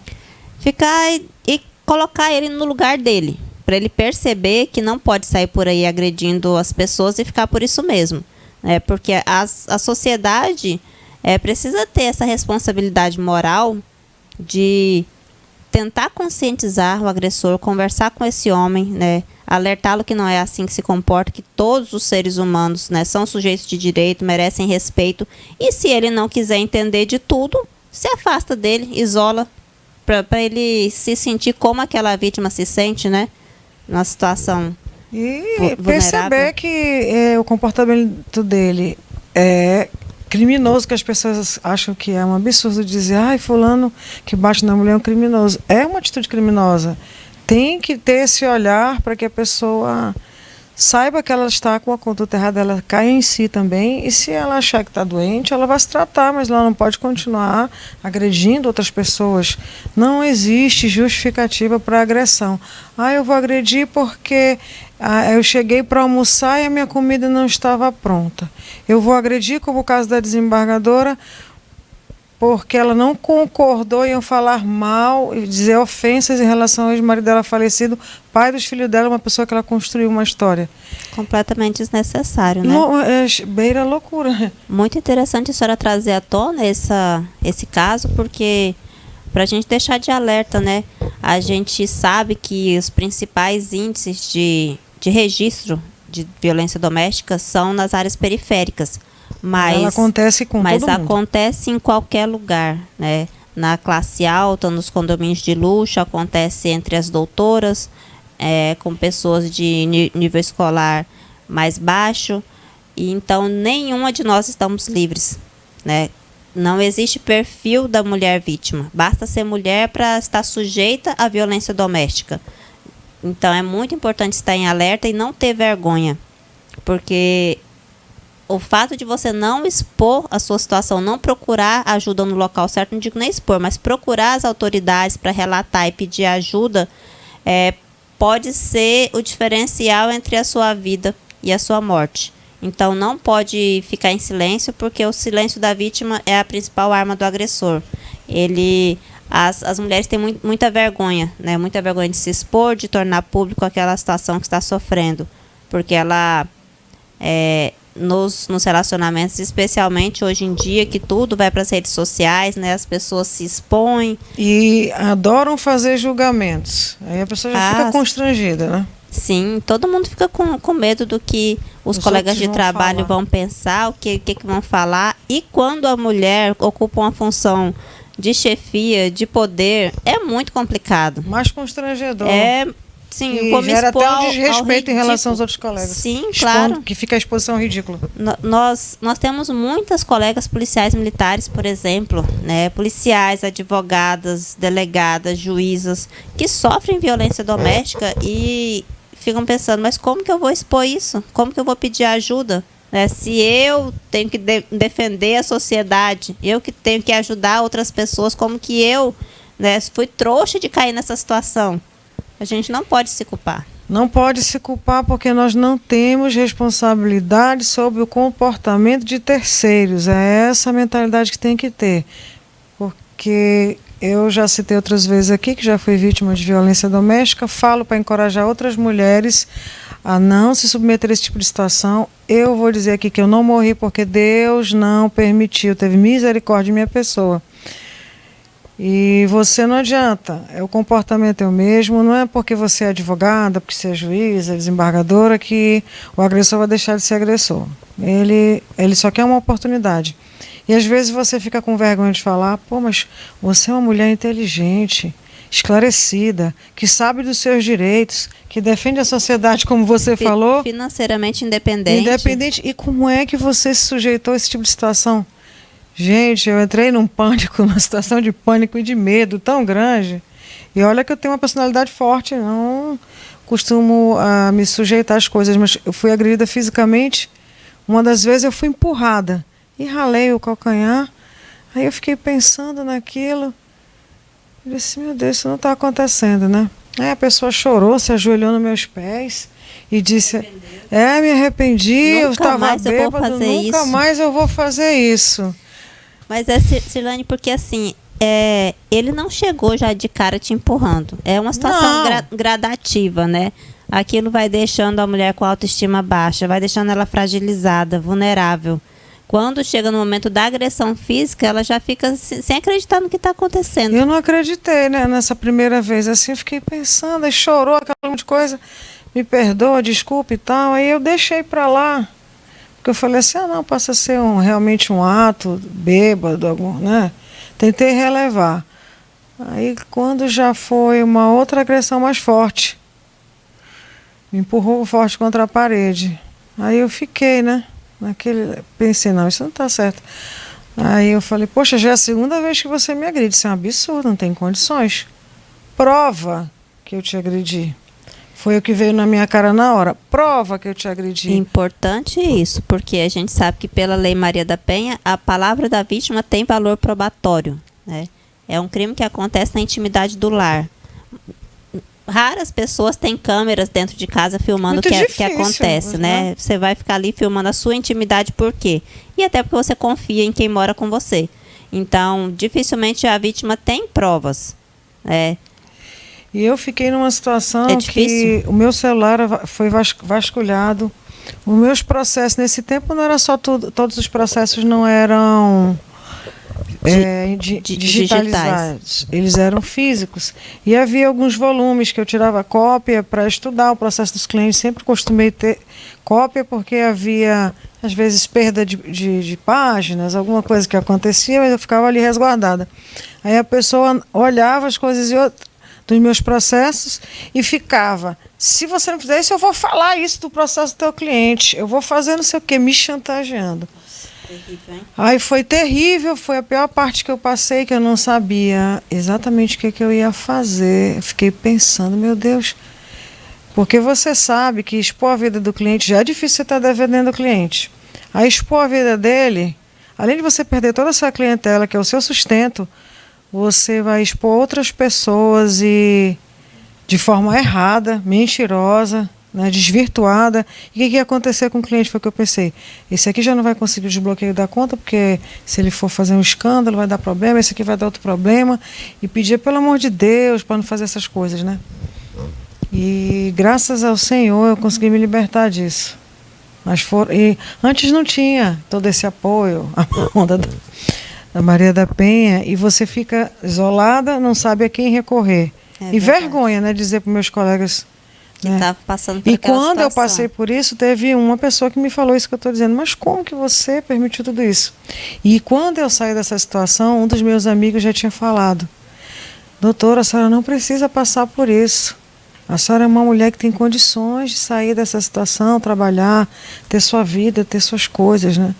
Ficar e colocar ele no lugar dele, para ele perceber que não pode sair por aí agredindo as pessoas e ficar por isso mesmo. Porque a sociedade precisa ter essa responsabilidade moral de tentar conscientizar o agressor, conversar com esse homem, né? Alertá-lo que não é assim que se comporta, que todos os seres humanos, né, são sujeitos de direito, merecem respeito. E se ele não quiser entender de tudo, se afasta dele, isola, para ele se sentir como aquela vítima se sente, né? Numa situação vulnerável. Perceber que o comportamento dele é criminoso, que as pessoas acham que é um absurdo dizer, ai, fulano que bate na mulher é um criminoso. É uma atitude criminosa. Tem que ter esse olhar para que a pessoa saiba que ela está com a conduta errada, ela cai em si também, e se ela achar que está doente, ela vai se tratar, mas ela não pode continuar agredindo outras pessoas. Não existe justificativa para agressão. Eu vou agredir porque eu cheguei para almoçar e a minha comida não estava pronta. Eu vou agredir, como o caso da desembargadora, porque ela não concordou em falar mal e dizer ofensas em relação ao ex-marido dela falecido, pai dos filhos dela, uma pessoa que ela construiu uma história. Completamente desnecessário, né? Beira loucura. Muito interessante a senhora trazer à tona esse caso, porque para a gente deixar de alerta, né? A gente sabe que os principais índices de registro de violência doméstica são nas áreas periféricas. Mas ela acontece com todo mundo. Acontece em qualquer lugar, né? Na classe alta, nos condomínios de luxo, acontece entre as doutoras, com pessoas de nível escolar mais baixo. E então, nenhuma de nós estamos livres, né? Não existe perfil da mulher vítima. Basta ser mulher para estar sujeita à violência doméstica. Então, é muito importante estar em alerta e não ter vergonha, porque o fato de você não expor a sua situação, não procurar ajuda no local certo, não digo nem expor, mas procurar as autoridades para relatar e pedir ajuda, pode ser o diferencial entre a sua vida e a sua morte. Então, não pode ficar em silêncio, porque o silêncio da vítima é a principal arma do agressor. As mulheres têm muita vergonha, né? Muita vergonha de se expor, de tornar público aquela situação que está sofrendo, porque ela nos relacionamentos, especialmente hoje em dia, que tudo vai para as redes sociais, né? As pessoas se expõem. E adoram fazer julgamentos. Aí a pessoa já fica constrangida, né? Sim, todo mundo fica com medo do que os colegas de trabalho vão pensar, o que vão falar. E quando a mulher ocupa uma função de chefia, de poder, é muito complicado. Mais constrangedor. Sim, como gera até um desrespeito em relação aos outros colegas. Sim, claro. Que fica a exposição ridícula. Nós temos muitas colegas policiais militares, por exemplo, né? Policiais, advogadas, delegadas, juízas, que sofrem violência doméstica e ficam pensando, mas como que eu vou expor isso? Como que eu vou pedir ajuda? Se eu tenho que defender a sociedade, eu que tenho que ajudar outras pessoas, como que eu fui trouxa de cair nessa situação? A gente não pode se culpar. Não pode se culpar porque nós não temos responsabilidade sobre o comportamento de terceiros. É essa a mentalidade que tem que ter. Porque eu já citei outras vezes aqui que já fui vítima de violência doméstica, falo para encorajar outras mulheres a não se submeter a esse tipo de situação. Eu vou dizer aqui que eu não morri porque Deus não permitiu, teve misericórdia de minha pessoa. E você não adianta, o comportamento é o mesmo, não é porque você é advogada, porque você é juíza, desembargadora, que o agressor vai deixar de ser agressor. Ele só quer uma oportunidade. E às vezes você fica com vergonha de falar, mas você é uma mulher inteligente, esclarecida, que sabe dos seus direitos, que defende a sociedade, como você falou. Financeiramente independente. Independente. E como é que você se sujeitou a esse tipo de situação? Gente, eu entrei num pânico, numa situação de pânico e de medo tão grande. E olha que eu tenho uma personalidade forte, não costumo me sujeitar às coisas, mas eu fui agredida fisicamente. Uma das vezes eu fui empurrada e ralei o calcanhar. Aí eu fiquei pensando naquilo. Eu disse, meu Deus, isso não está acontecendo, né? Aí a pessoa chorou, se ajoelhou nos meus pés e disse, me arrependi, eu estava bêbado, nunca mais eu vou fazer isso. Mas Cirlane, porque assim, ele não chegou já de cara te empurrando. É uma situação gradativa, né? Aquilo vai deixando a mulher com a autoestima baixa, vai deixando ela fragilizada, vulnerável. Quando chega no momento da agressão física, ela já fica sem acreditar no que está acontecendo. Eu não acreditei, né? Nessa primeira vez, assim, eu fiquei pensando, aí chorou aquela monte de coisa, me perdoa, desculpa e tal. Aí eu deixei para lá. Porque eu falei assim, não, passa a ser realmente um ato bêbado, né? Tentei relevar. Aí quando já foi uma outra agressão mais forte, me empurrou forte contra a parede. Aí eu fiquei, né? Pensei, não, isso não está certo. Aí eu falei, poxa, já é a segunda vez que você me agride, isso é um absurdo, não tem condições. Prova que eu te agredi. Foi o que veio na minha cara na hora. Prova que eu te agredi. Importante isso, porque a gente sabe que pela Lei Maria da Penha, a palavra da vítima tem valor probatório, né? É um crime que acontece na intimidade do lar. Raras pessoas têm câmeras dentro de casa filmando o que acontece, né? Você vai ficar ali filmando a sua intimidade por quê? E até porque você confia em quem mora com você. Então, dificilmente a vítima tem provas. E eu fiquei numa situação difícil. que o meu celular foi vasculhado. Os meus processos, nesse tempo não era só todos os processos não eram digitalizados. Eles eram físicos. E havia alguns volumes que eu tirava cópia para estudar o processo dos clientes. Sempre costumei ter cópia porque havia, às vezes, perda de páginas, alguma coisa que acontecia, mas eu ficava ali resguardada. Aí a pessoa olhava as coisas dos meus processos e ficava: se você não fizer isso, eu vou falar isso do processo do teu cliente, eu vou fazer não sei o quê, me chantageando. Terrível, hein? Aí foi terrível, foi a pior parte que eu passei, que eu não sabia exatamente o que eu ia fazer. Eu fiquei pensando, meu Deus, porque você sabe que expor a vida do cliente já é difícil, você estar devendo ao cliente. Aí expor a vida dele, além de você perder toda essa clientela, que é o seu sustento, você vai expor outras pessoas e de forma errada, mentirosa, né, desvirtuada. E o que ia acontecer com o cliente? Foi o que eu pensei: esse aqui já não vai conseguir o desbloqueio da conta, porque se ele for fazer um escândalo vai dar problema, esse aqui vai dar outro problema. E pedia pelo amor de Deus para não fazer essas coisas, né? E graças ao Senhor eu consegui me libertar disso. E antes não tinha todo esse apoio, a onda da Maria da Penha, e você fica isolada, não sabe a quem recorrer. E vergonha, né, dizer para meus colegas. Que né? estava passando por E aquela quando eu situação. passei por isso, teve uma pessoa que me falou isso que eu estou dizendo: mas como que você permitiu tudo isso? E quando eu saí dessa situação, um dos meus amigos já tinha falado: doutora, a senhora não precisa passar por isso. A senhora é uma mulher que tem condições de sair dessa situação, trabalhar, ter sua vida, ter suas coisas, né?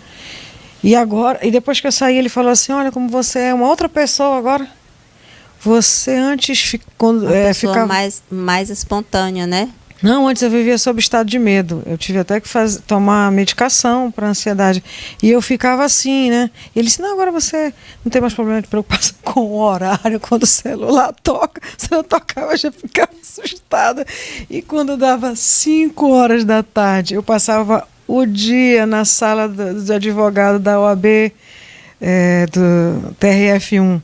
E depois que eu saí, ele falou assim: olha, como você é uma outra pessoa agora. Você antes Pessoa ficava mais espontânea, né? Não, antes eu vivia sob estado de medo. Eu tive até que tomar medicação para ansiedade. E eu ficava assim, né? E ele disse: não, agora você não tem mais problema de preocupação com o horário, quando o celular toca. Se não tocava, eu já ficava assustada. E quando dava 5 horas da tarde, eu passava o dia na sala do advogado da OAB, do TRF1,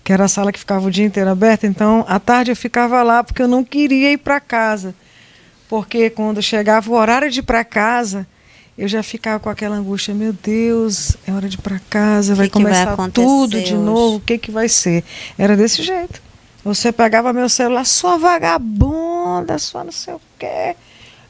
que era a sala que ficava o dia inteiro aberta. Então, à tarde eu ficava lá porque eu não queria ir para casa. Porque quando chegava o horário de ir para casa, eu já ficava com aquela angústia: meu Deus, é hora de ir para casa, vai começar tudo de novo, o que vai ser? Era desse jeito. Você pegava meu celular: sua vagabunda, sua não sei o quê.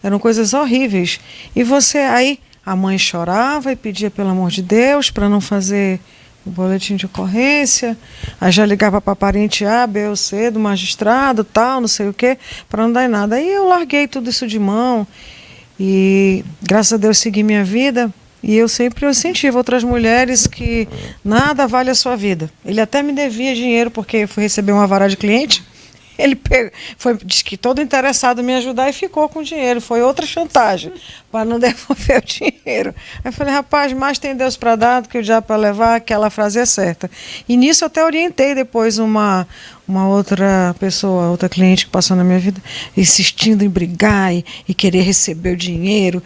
Eram coisas horríveis. E aí a mãe chorava e pedia pelo amor de Deus para não fazer o boletim de ocorrência. Aí já ligava para parente A, B ou C, do magistrado, tal, não sei o quê, para não dar em nada. Aí eu larguei tudo isso de mão e, graças a Deus, segui minha vida. E eu sempre incentivo outras mulheres que nada vale a sua vida. Ele até me devia dinheiro porque eu fui receber uma vara de cliente. Ele disse que todo interessado em me ajudar e ficou com o dinheiro. Foi outra chantagem para não devolver o dinheiro. Aí eu falei: rapaz, mais tem Deus para dar do que o diabo para levar, aquela frase é certa. E nisso eu até orientei depois uma outra pessoa, outra cliente que passou na minha vida, insistindo em brigar e querer receber o dinheiro.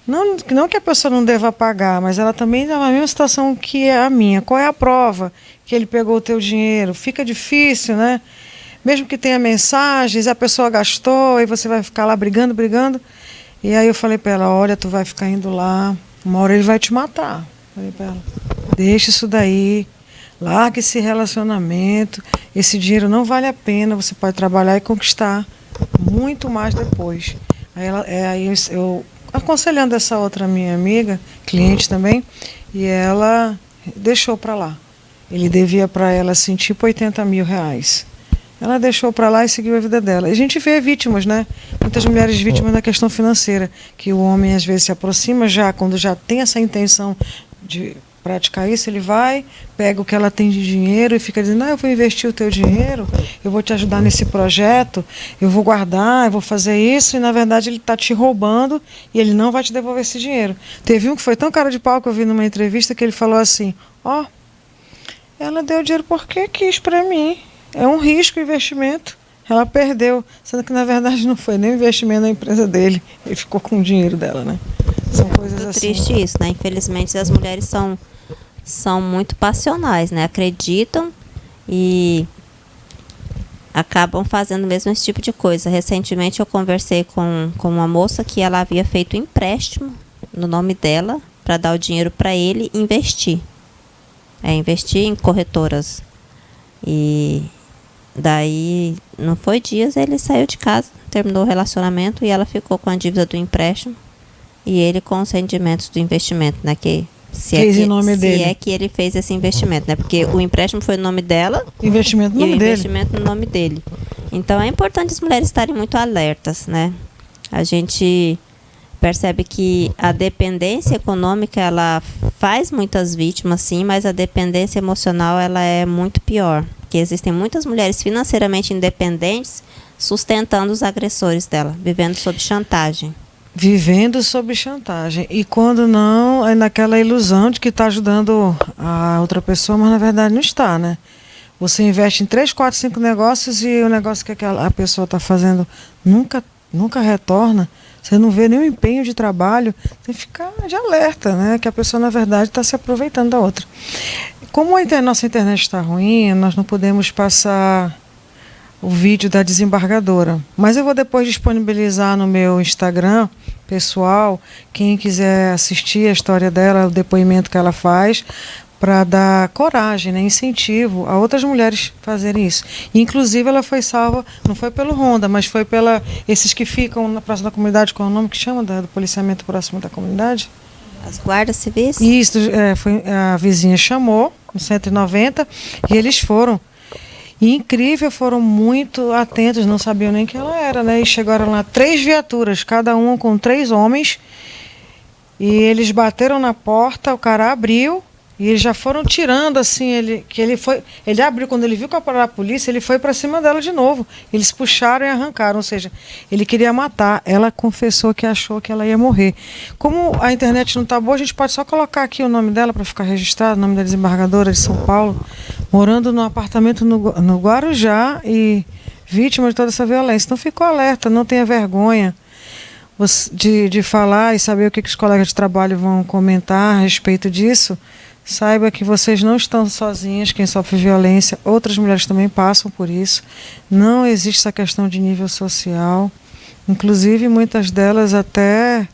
Não que a pessoa não deva pagar, mas ela também está na mesma situação que a minha. Qual é a prova que ele pegou o teu dinheiro? Fica difícil, né? Mesmo que tenha mensagens, a pessoa gastou e você vai ficar lá brigando. E aí eu falei para ela: olha, tu vai ficar indo lá, uma hora ele vai te matar. Falei para ela: deixa isso daí, larga esse relacionamento, esse dinheiro não vale a pena, você pode trabalhar e conquistar muito mais depois. Aí eu aconselhando essa outra minha amiga, cliente também, e ela deixou para lá. Ele devia para ela assim, tipo 80 mil reais. Ela deixou para lá e seguiu a vida dela. E a gente vê vítimas, né? Muitas mulheres vítimas da questão financeira, que o homem às vezes se aproxima quando já tem essa intenção de praticar isso, ele vai, pega o que ela tem de dinheiro e fica dizendo: eu vou investir o teu dinheiro, eu vou te ajudar nesse projeto, eu vou guardar, eu vou fazer isso, e na verdade ele está te roubando e ele não vai te devolver esse dinheiro. Teve um que foi tão cara de pau que eu vi numa entrevista que ele falou assim: ela deu dinheiro porque quis para mim. É um risco, investimento. Ela perdeu, sendo que na verdade não foi nem investimento na empresa dele. Ele ficou com o dinheiro dela, né? São coisas muito assim. Triste isso, né? Infelizmente as mulheres são são muito passionais, né? Acreditam e acabam fazendo mesmo esse tipo de coisa. Recentemente eu conversei com uma moça que ela havia feito um empréstimo no nome dela para dar o dinheiro para ele investir. Investir em corretoras. E daí, não foi dias, ele saiu de casa, terminou o relacionamento e ela ficou com a dívida do empréstimo e ele com os rendimentos do investimento, né? Que se é que ele fez esse investimento, né? Porque o empréstimo foi no nome dela investimento no nome dele. Investimento no nome dele. Então é importante as mulheres estarem muito alertas, né? A gente percebe que a dependência econômica ela faz muitas vítimas, sim, mas a dependência emocional ela é muito pior. Porque existem muitas mulheres financeiramente independentes sustentando os agressores dela, vivendo sob chantagem. Vivendo sob chantagem. E quando não, é naquela ilusão de que está ajudando a outra pessoa, mas na verdade não está, né? Você investe em 3, 4, 5 negócios e o negócio que a pessoa está fazendo nunca retorna. Você não vê nenhum empenho de trabalho. Você fica de alerta, né? Que a pessoa na verdade está se aproveitando da outra. Como nossa internet está ruim, nós não podemos passar o vídeo da desembargadora. Mas eu vou depois disponibilizar no meu Instagram pessoal, quem quiser assistir a história dela, o depoimento que ela faz, para dar coragem, né, incentivo a outras mulheres fazerem isso. Inclusive ela foi salva, não foi pelo Ronda, mas foi pela esses que ficam na praça da comunidade, qual é o nome que chama do policiamento próximo da comunidade? As guardas civis? Isso, a vizinha chamou no 190 e eles foram. E incrível, foram muito atentos, não sabiam nem quem ela era, né? E chegaram lá 3 viaturas, cada uma com 3 homens. E eles bateram na porta, o cara abriu e eles já foram tirando assim, ele abriu, quando ele viu que era a polícia, ele foi para cima dela de novo. Eles puxaram e arrancaram, ou seja, ele queria matar. Ela confessou que achou que ela ia morrer. Como a internet não está boa, a gente pode só colocar aqui o nome dela para ficar registrado, o nome da desembargadora de São Paulo, morando num apartamento no Guarujá e vítima de toda essa violência. Então ficou alerta, não tenha vergonha de falar e saber o que os colegas de trabalho vão comentar a respeito disso. Saiba que vocês não estão sozinhas, quem sofre violência, outras mulheres também passam por isso. Não existe essa questão de nível social. Inclusive, muitas delas até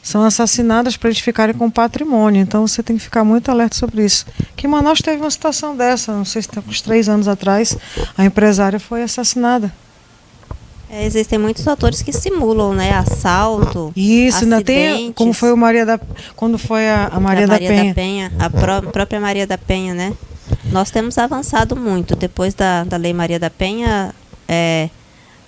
são assassinadas para eles ficarem com patrimônio. Então você tem que ficar muito alerta sobre isso. Aqui em Manaus teve uma situação dessa, não sei se tem uns 3 anos atrás, a empresária foi assassinada. Existem muitos fatores que simulam, né? Assalto, isso, ainda acidentes. Tem, como foi quando foi a Maria da Penha. A própria Maria da Penha, né? Nós temos avançado muito. Depois da Lei Maria da Penha,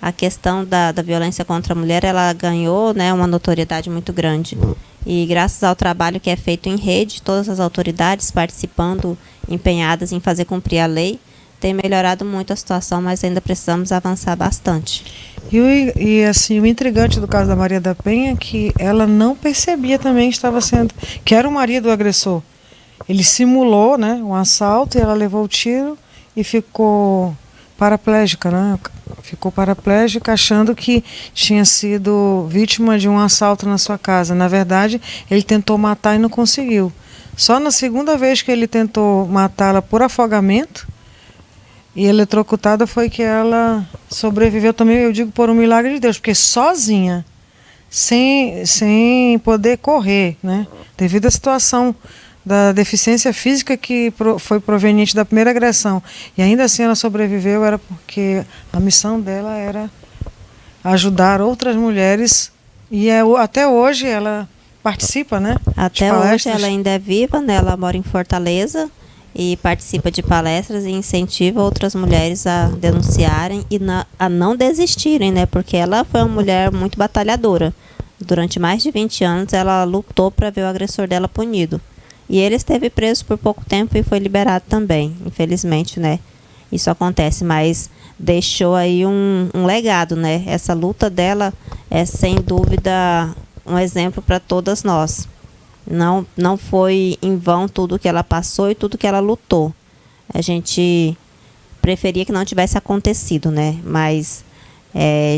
a questão da violência contra a mulher, ela ganhou, né, uma notoriedade muito grande. E graças ao trabalho que é feito em rede, todas as autoridades participando, empenhadas em fazer cumprir a lei, tem melhorado muito a situação, mas ainda precisamos avançar bastante. E assim, o intrigante do caso da Maria da Penha é que ela não percebia também que era o marido do agressor. Ele simulou, né, um assalto e ela levou o tiro e ficou paraplégica, né? Ficou paraplégica achando que tinha sido vítima de um assalto na sua casa. Na verdade, ele tentou matar e não conseguiu. Só na segunda vez que ele tentou matá-la por afogamento e eletrocutada foi que ela sobreviveu também, eu digo, por um milagre de Deus, porque sozinha, sem poder correr, né? Devido à situação da deficiência física que foi proveniente da primeira agressão. E ainda assim ela sobreviveu, era porque a missão dela era ajudar outras mulheres. E até hoje ela participa, né? Até hoje ela ainda é viva, né? Ela mora em Fortaleza e participa de palestras e incentiva outras mulheres a denunciarem e a não desistirem, né? Porque ela foi uma mulher muito batalhadora. Durante mais de 20 anos ela lutou para ver o agressor dela punido. E ele esteve preso por pouco tempo e foi liberado também, infelizmente, né? Isso acontece, mas deixou aí um legado, né? Essa luta dela é, sem dúvida, um exemplo para todas nós. Não foi em vão tudo que ela passou e tudo que ela lutou. A gente preferia que não tivesse acontecido, né? Mas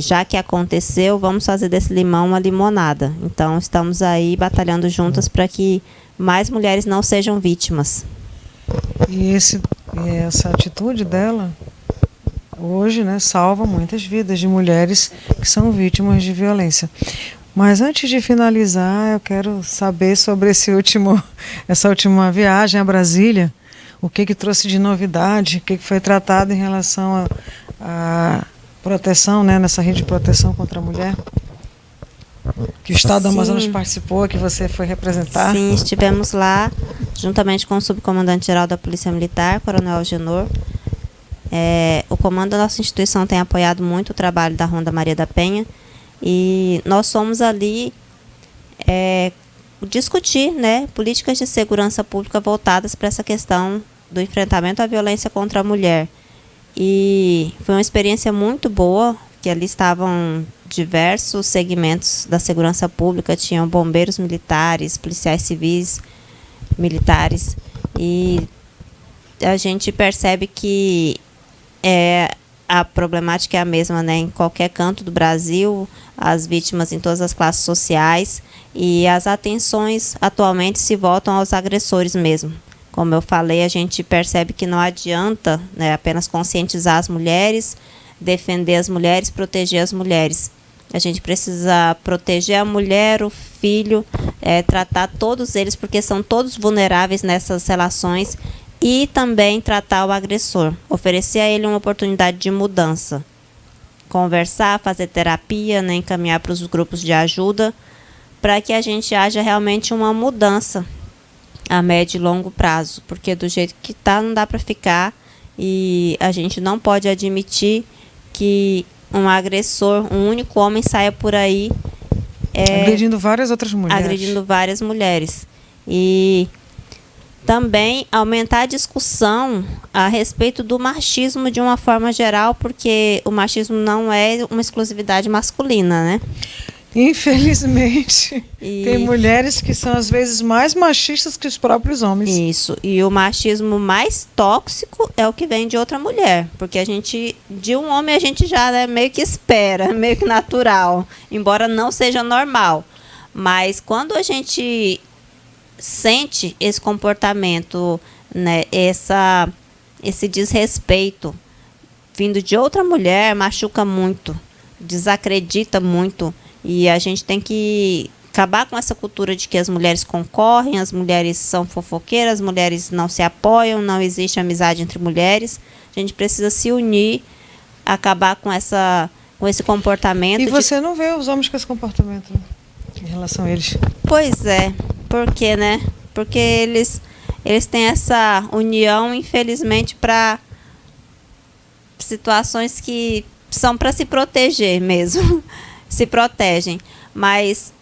Já que aconteceu, vamos fazer desse limão uma limonada. Então, estamos aí batalhando juntas para que mais mulheres não sejam vítimas. E essa atitude dela, hoje, né, salva muitas vidas de mulheres que são vítimas de violência. Mas antes de finalizar, eu quero saber sobre essa última viagem a Brasília. O que trouxe de novidade, o que foi tratado em relação a proteção, né, nessa rede de proteção contra a mulher, que o Estado do Amazonas participou, que você foi representar. Sim, estivemos lá, juntamente com o subcomandante-geral da Polícia Militar, Coronel Algenor. O comando da nossa instituição tem apoiado muito o trabalho da Ronda Maria da Penha, e nós fomos ali discutir, né, políticas de segurança pública voltadas para essa questão do enfrentamento à violência contra a mulher. E foi uma experiência muito boa, que ali estavam diversos segmentos da segurança pública, tinham bombeiros militares, policiais civis, militares, e a gente percebe que a problemática é a mesma, né, em qualquer canto do Brasil, as vítimas em todas as classes sociais, e as atenções atualmente se voltam aos agressores mesmo. Como eu falei, a gente percebe que não adianta, né, apenas conscientizar as mulheres, defender as mulheres, proteger as mulheres. A gente precisa proteger a mulher, o filho, tratar todos eles, porque são todos vulneráveis nessas relações, e também tratar o agressor, oferecer a ele uma oportunidade de mudança. Conversar, fazer terapia, né, encaminhar para os grupos de ajuda, para que a gente haja realmente uma mudança a médio e longo prazo, porque do jeito que está não dá para ficar, e a gente não pode admitir que um agressor, um único homem, saia por aí agredindo várias outras mulheres. Agredindo várias mulheres. E também aumentar a discussão a respeito do machismo de uma forma geral, porque o machismo não é uma exclusividade masculina, né? Infelizmente, tem mulheres que são às vezes mais machistas que os próprios homens. Isso, e o machismo mais tóxico é o que vem de outra mulher, porque de um homem a gente já, né, meio que espera, meio que natural, embora não seja normal. Mas quando a gente sente esse comportamento, né, esse desrespeito vindo de outra mulher, machuca muito, desacredita muito. E a gente tem que acabar com essa cultura de que as mulheres concorrem, as mulheres são fofoqueiras, as mulheres não se apoiam, não existe amizade entre mulheres. A gente precisa se unir, acabar com esse comportamento. E você não vê os homens com esse comportamento, né, em relação a eles? Pois é. Por quê, né? Porque eles têm essa união, infelizmente, para situações que são para se proteger mesmo. Se protegem, mas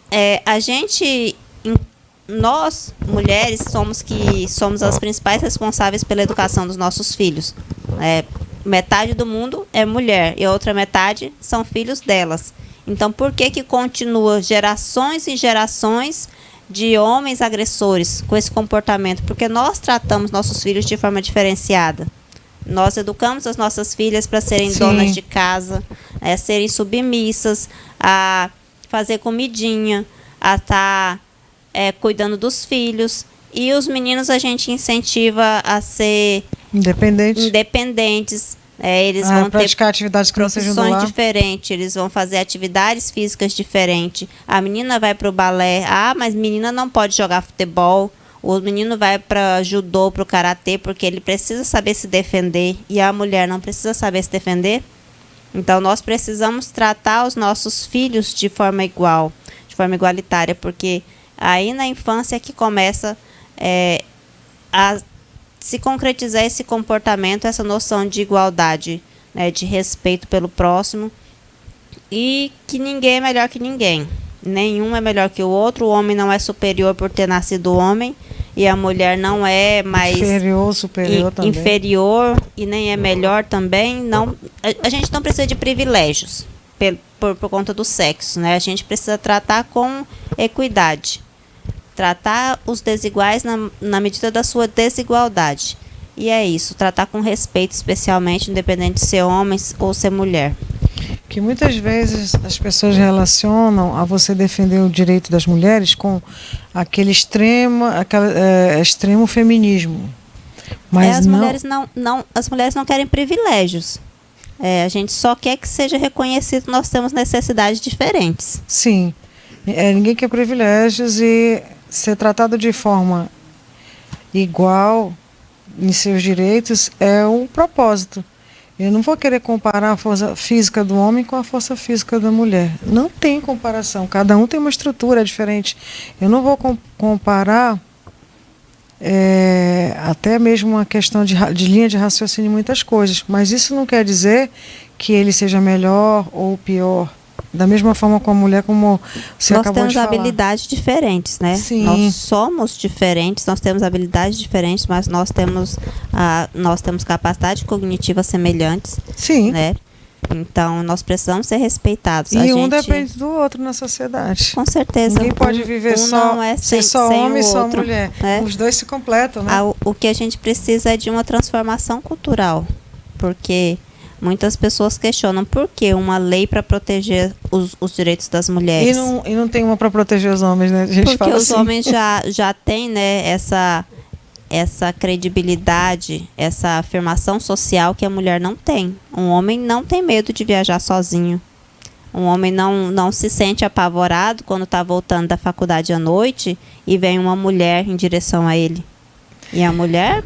nós mulheres somos as principais responsáveis pela educação dos nossos filhos. Metade do mundo é mulher e a outra metade são filhos delas. Então, por que continua gerações e gerações de homens agressores com esse comportamento? Porque nós tratamos nossos filhos de forma diferenciada. Nós educamos as nossas filhas para serem donas de casa, serem submissas, a fazer comidinha, a estar cuidando dos filhos. E os meninos a gente incentiva a ser independentes. Eles vão praticar atividades que não sejam do lar. Diferentes, eles vão fazer atividades físicas diferentes. A menina vai para o balé, mas menina não pode jogar futebol. O menino vai para judô, para o karatê, porque ele precisa saber se defender e a mulher não precisa saber se defender. Então, nós precisamos tratar os nossos filhos de forma igual, de forma igualitária, porque aí na infância é que começa a se concretizar esse comportamento, essa noção de igualdade, né, de respeito pelo próximo, e que ninguém é melhor que ninguém. Nenhum é melhor que o outro. O homem não é superior por ter nascido homem e a mulher não é mais inferior e nem é melhor também. Não, a gente não precisa de privilégios por conta do sexo, né? A gente precisa tratar com equidade, tratar os desiguais na medida da sua desigualdade. E é isso, tratar com respeito, especialmente, independente de ser homem ou ser mulher. Que muitas vezes as pessoas relacionam a você defender o direito das mulheres com aquele extremo feminismo. Mas as mulheres não querem privilégios. A gente só quer que seja reconhecido. Nós temos necessidades diferentes. Sim, ninguém quer privilégios e ser tratado de forma igual em seus direitos é o propósito. Eu não vou querer comparar a força física do homem com a força física da mulher. Não tem comparação. Cada um tem uma estrutura diferente. Eu não vou comparar até mesmo uma questão de linha de raciocínio em muitas coisas. Mas isso não quer dizer que ele seja melhor ou pior. Da mesma forma com a mulher, como você acabou de falar. Nós temos habilidades diferentes, né? Sim. Nós somos diferentes, nós temos habilidades diferentes, mas nós temos capacidades cognitivas semelhantes. Sim. Né? Então, nós precisamos ser respeitados. E um depende do outro na sociedade. Com certeza. Ninguém pode viver ser só homem e só mulher. Né? Os dois se completam, né? O que a gente precisa é de uma transformação cultural. Porque muitas pessoas questionam por que uma lei para proteger os direitos das mulheres. E não tem uma para proteger os homens, né? A gente porque fala os assim. homens já têm, né, essa credibilidade, essa afirmação social que a mulher não tem. Um homem não tem medo de viajar sozinho. Um homem não se sente apavorado quando está voltando da faculdade à noite e vem uma mulher em direção a ele. E a mulher...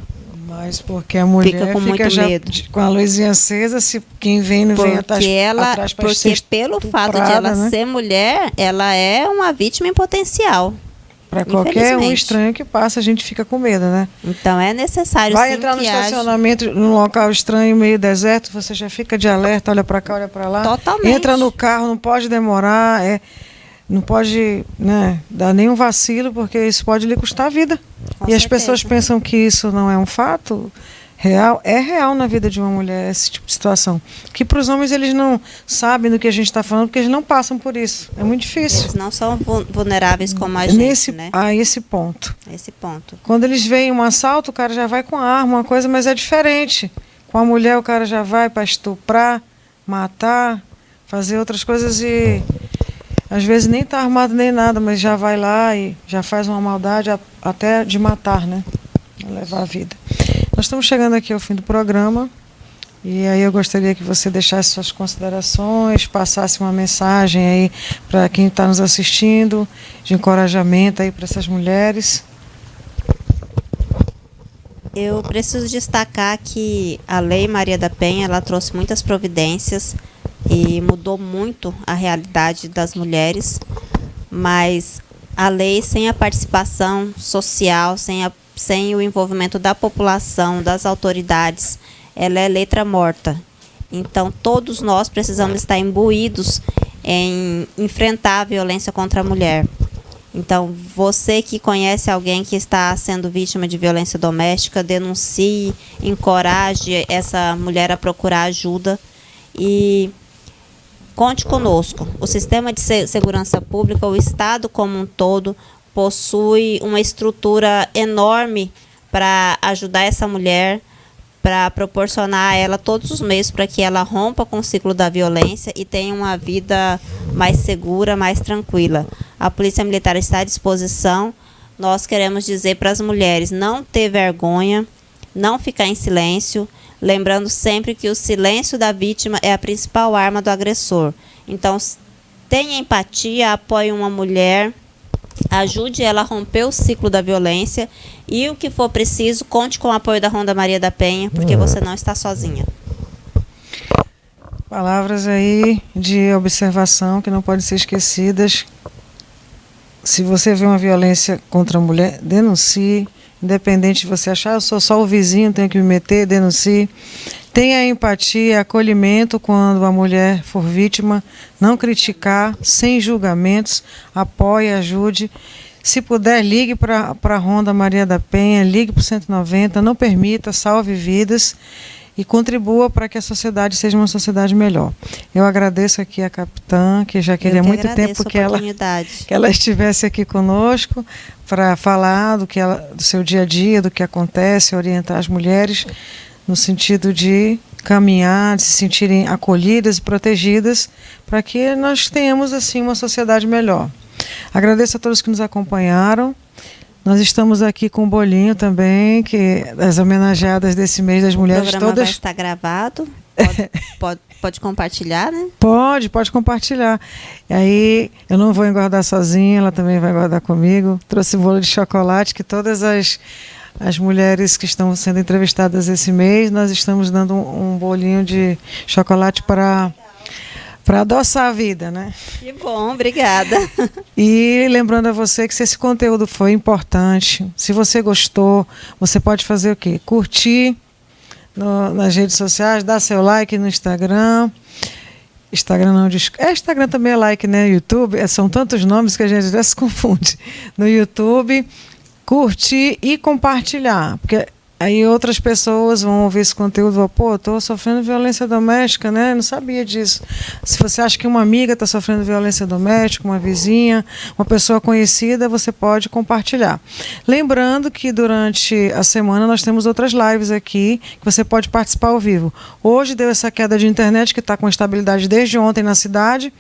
Mas porque a mulher fica com muito medo. Com a luzinha acesa, se quem vem não vem atrás para porque pelo fato de ela, né, ser mulher, ela é uma vítima em potencial. Para qualquer um estranho que passa, a gente fica com medo, né? Então é necessário Vai entrar no estacionamento, num local estranho, meio deserto, você já fica de alerta, olha para cá, olha para lá. Totalmente. Entra no carro, não pode demorar, não pode, né, dar nenhum vacilo, porque isso pode lhe custar a vida. Com e as certeza. pessoas pensam que isso não é um fato real. É real na vida de uma mulher esse tipo de situação. Que para os homens eles não sabem do que a gente está falando, porque eles não passam por isso. É muito difícil. Eles não são vulneráveis como a gente, né? A esse ponto. Esse ponto. Quando eles veem um assalto, o cara já vai com a arma, uma coisa, mas é diferente. Com a mulher, o cara já vai para estuprar, matar, fazer outras coisas e às vezes nem está armado nem nada, mas já vai lá e já faz uma maldade até de matar, né? Levar a vida. Nós estamos chegando aqui ao fim do programa e aí eu gostaria que você deixasse suas considerações, passasse uma mensagem aí para quem está nos assistindo, de encorajamento aí para essas mulheres. Eu preciso destacar que a Lei Maria da Penha, ela trouxe muitas providências e mudou muito a realidade das mulheres, mas a lei sem a participação social, sem o envolvimento da população, das autoridades, ela é letra morta. Então, todos nós precisamos estar imbuídos em enfrentar a violência contra a mulher. Então, você que conhece alguém que está sendo vítima de violência doméstica, denuncie, encoraje essa mulher a procurar ajuda e conte conosco. O sistema de segurança pública, o Estado como um todo, possui uma estrutura enorme para ajudar essa mulher, para proporcionar a ela todos os meios para que ela rompa com o ciclo da violência e tenha uma vida mais segura, mais tranquila. A Polícia Militar está à disposição. Nós queremos dizer para as mulheres não ter vergonha, não ficar em silêncio, lembrando sempre que o silêncio da vítima é a principal arma do agressor. Então, tenha empatia, apoie uma mulher, ajude ela a romper o ciclo da violência e o que for preciso, conte com o apoio da Ronda Maria da Penha, porque você não está sozinha. Palavras aí de observação que não podem ser esquecidas. Se você vê uma violência contra a mulher, denuncie. Independente de você achar, eu sou só o vizinho, tenho que me meter, denuncie. Tenha empatia, acolhimento quando a mulher for vítima, não criticar, sem julgamentos, apoie, ajude. Se puder, ligue para a Ronda Maria da Penha, ligue para o 190, não permita, salve vidas e contribua para que a sociedade seja uma sociedade melhor. Eu agradeço aqui a capitã, que já queria muito tempo que ela estivesse aqui conosco para falar do seu dia a dia, do que acontece, orientar as mulheres no sentido de caminhar, de se sentirem acolhidas e protegidas, para que nós tenhamos assim uma sociedade melhor. Agradeço a todos que nos acompanharam. Nós estamos aqui com um bolinho também, que as homenageadas desse mês das mulheres todas. O programa todas. vai estar gravado. Pode compartilhar, né? Pode compartilhar. E aí, eu não vou engordar sozinha, ela também vai engordar comigo. Trouxe bolo de chocolate, que todas as mulheres que estão sendo entrevistadas esse mês, nós estamos dando um bolinho de chocolate para adoçar a vida, né? Que bom, obrigada. E lembrando a você que se esse conteúdo foi importante, se você gostou, você pode fazer o quê? Curtir nas redes sociais, dar seu like no Instagram. Instagram não diz. Instagram também é like, né? YouTube, são tantos nomes que a gente já se confunde. No YouTube, curtir e compartilhar, porque aí outras pessoas vão ouvir esse conteúdo e vão, pô, estou sofrendo violência doméstica, né? Não sabia disso. Se você acha que uma amiga está sofrendo violência doméstica, uma vizinha, uma pessoa conhecida, você pode compartilhar. Lembrando que durante a semana nós temos outras lives aqui, que você pode participar ao vivo. Hoje deu essa queda de internet que está com estabilidade desde ontem na cidade,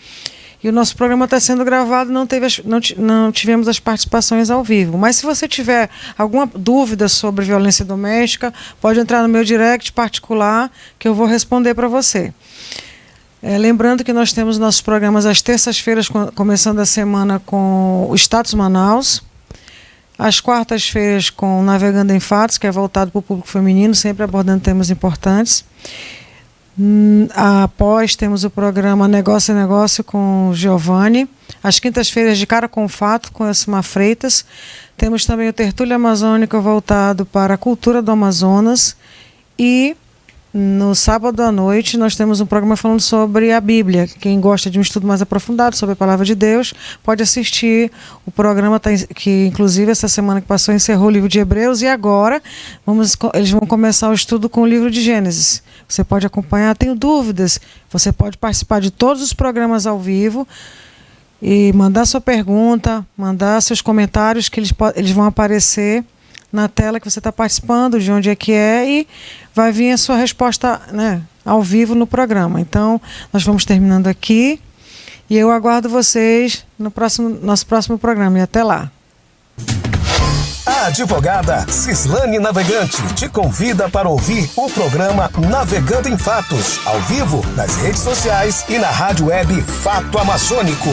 e o nosso programa está sendo gravado, não tivemos as participações ao vivo. Mas se você tiver alguma dúvida sobre violência doméstica, pode entrar no meu direct particular, que eu vou responder para você. Lembrando que nós temos nossos programas às terças-feiras, começando a semana com o Status Manaus, às quartas-feiras com Navegando em Fatos, que é voltado para o público feminino, sempre abordando temas importantes. Após temos o programa Negócio é Negócio com o Giovanni, às quintas-feiras de Cara com o Fato com a Elsima Freitas. Temos também o Tertúlia Amazônica voltado para a cultura do Amazonas, e no sábado à noite nós temos um programa falando sobre a Bíblia. Quem gosta de um estudo mais aprofundado sobre a Palavra de Deus pode assistir o programa, que inclusive essa semana que passou encerrou o livro de Hebreus, e agora eles vão começar o estudo com o livro de Gênesis. Você pode acompanhar, tenho dúvidas, você pode participar de todos os programas ao vivo e mandar sua pergunta, mandar seus comentários, que eles vão aparecer na tela que você está participando, de onde é que é, e vai vir a sua resposta, né, ao vivo no programa. Então, nós vamos terminando aqui e eu aguardo vocês no nosso próximo programa, e até lá. A advogada Cislane Navegante te convida para ouvir o programa Navegando em Fatos, ao vivo, nas redes sociais e na rádio web Fato Amazônico.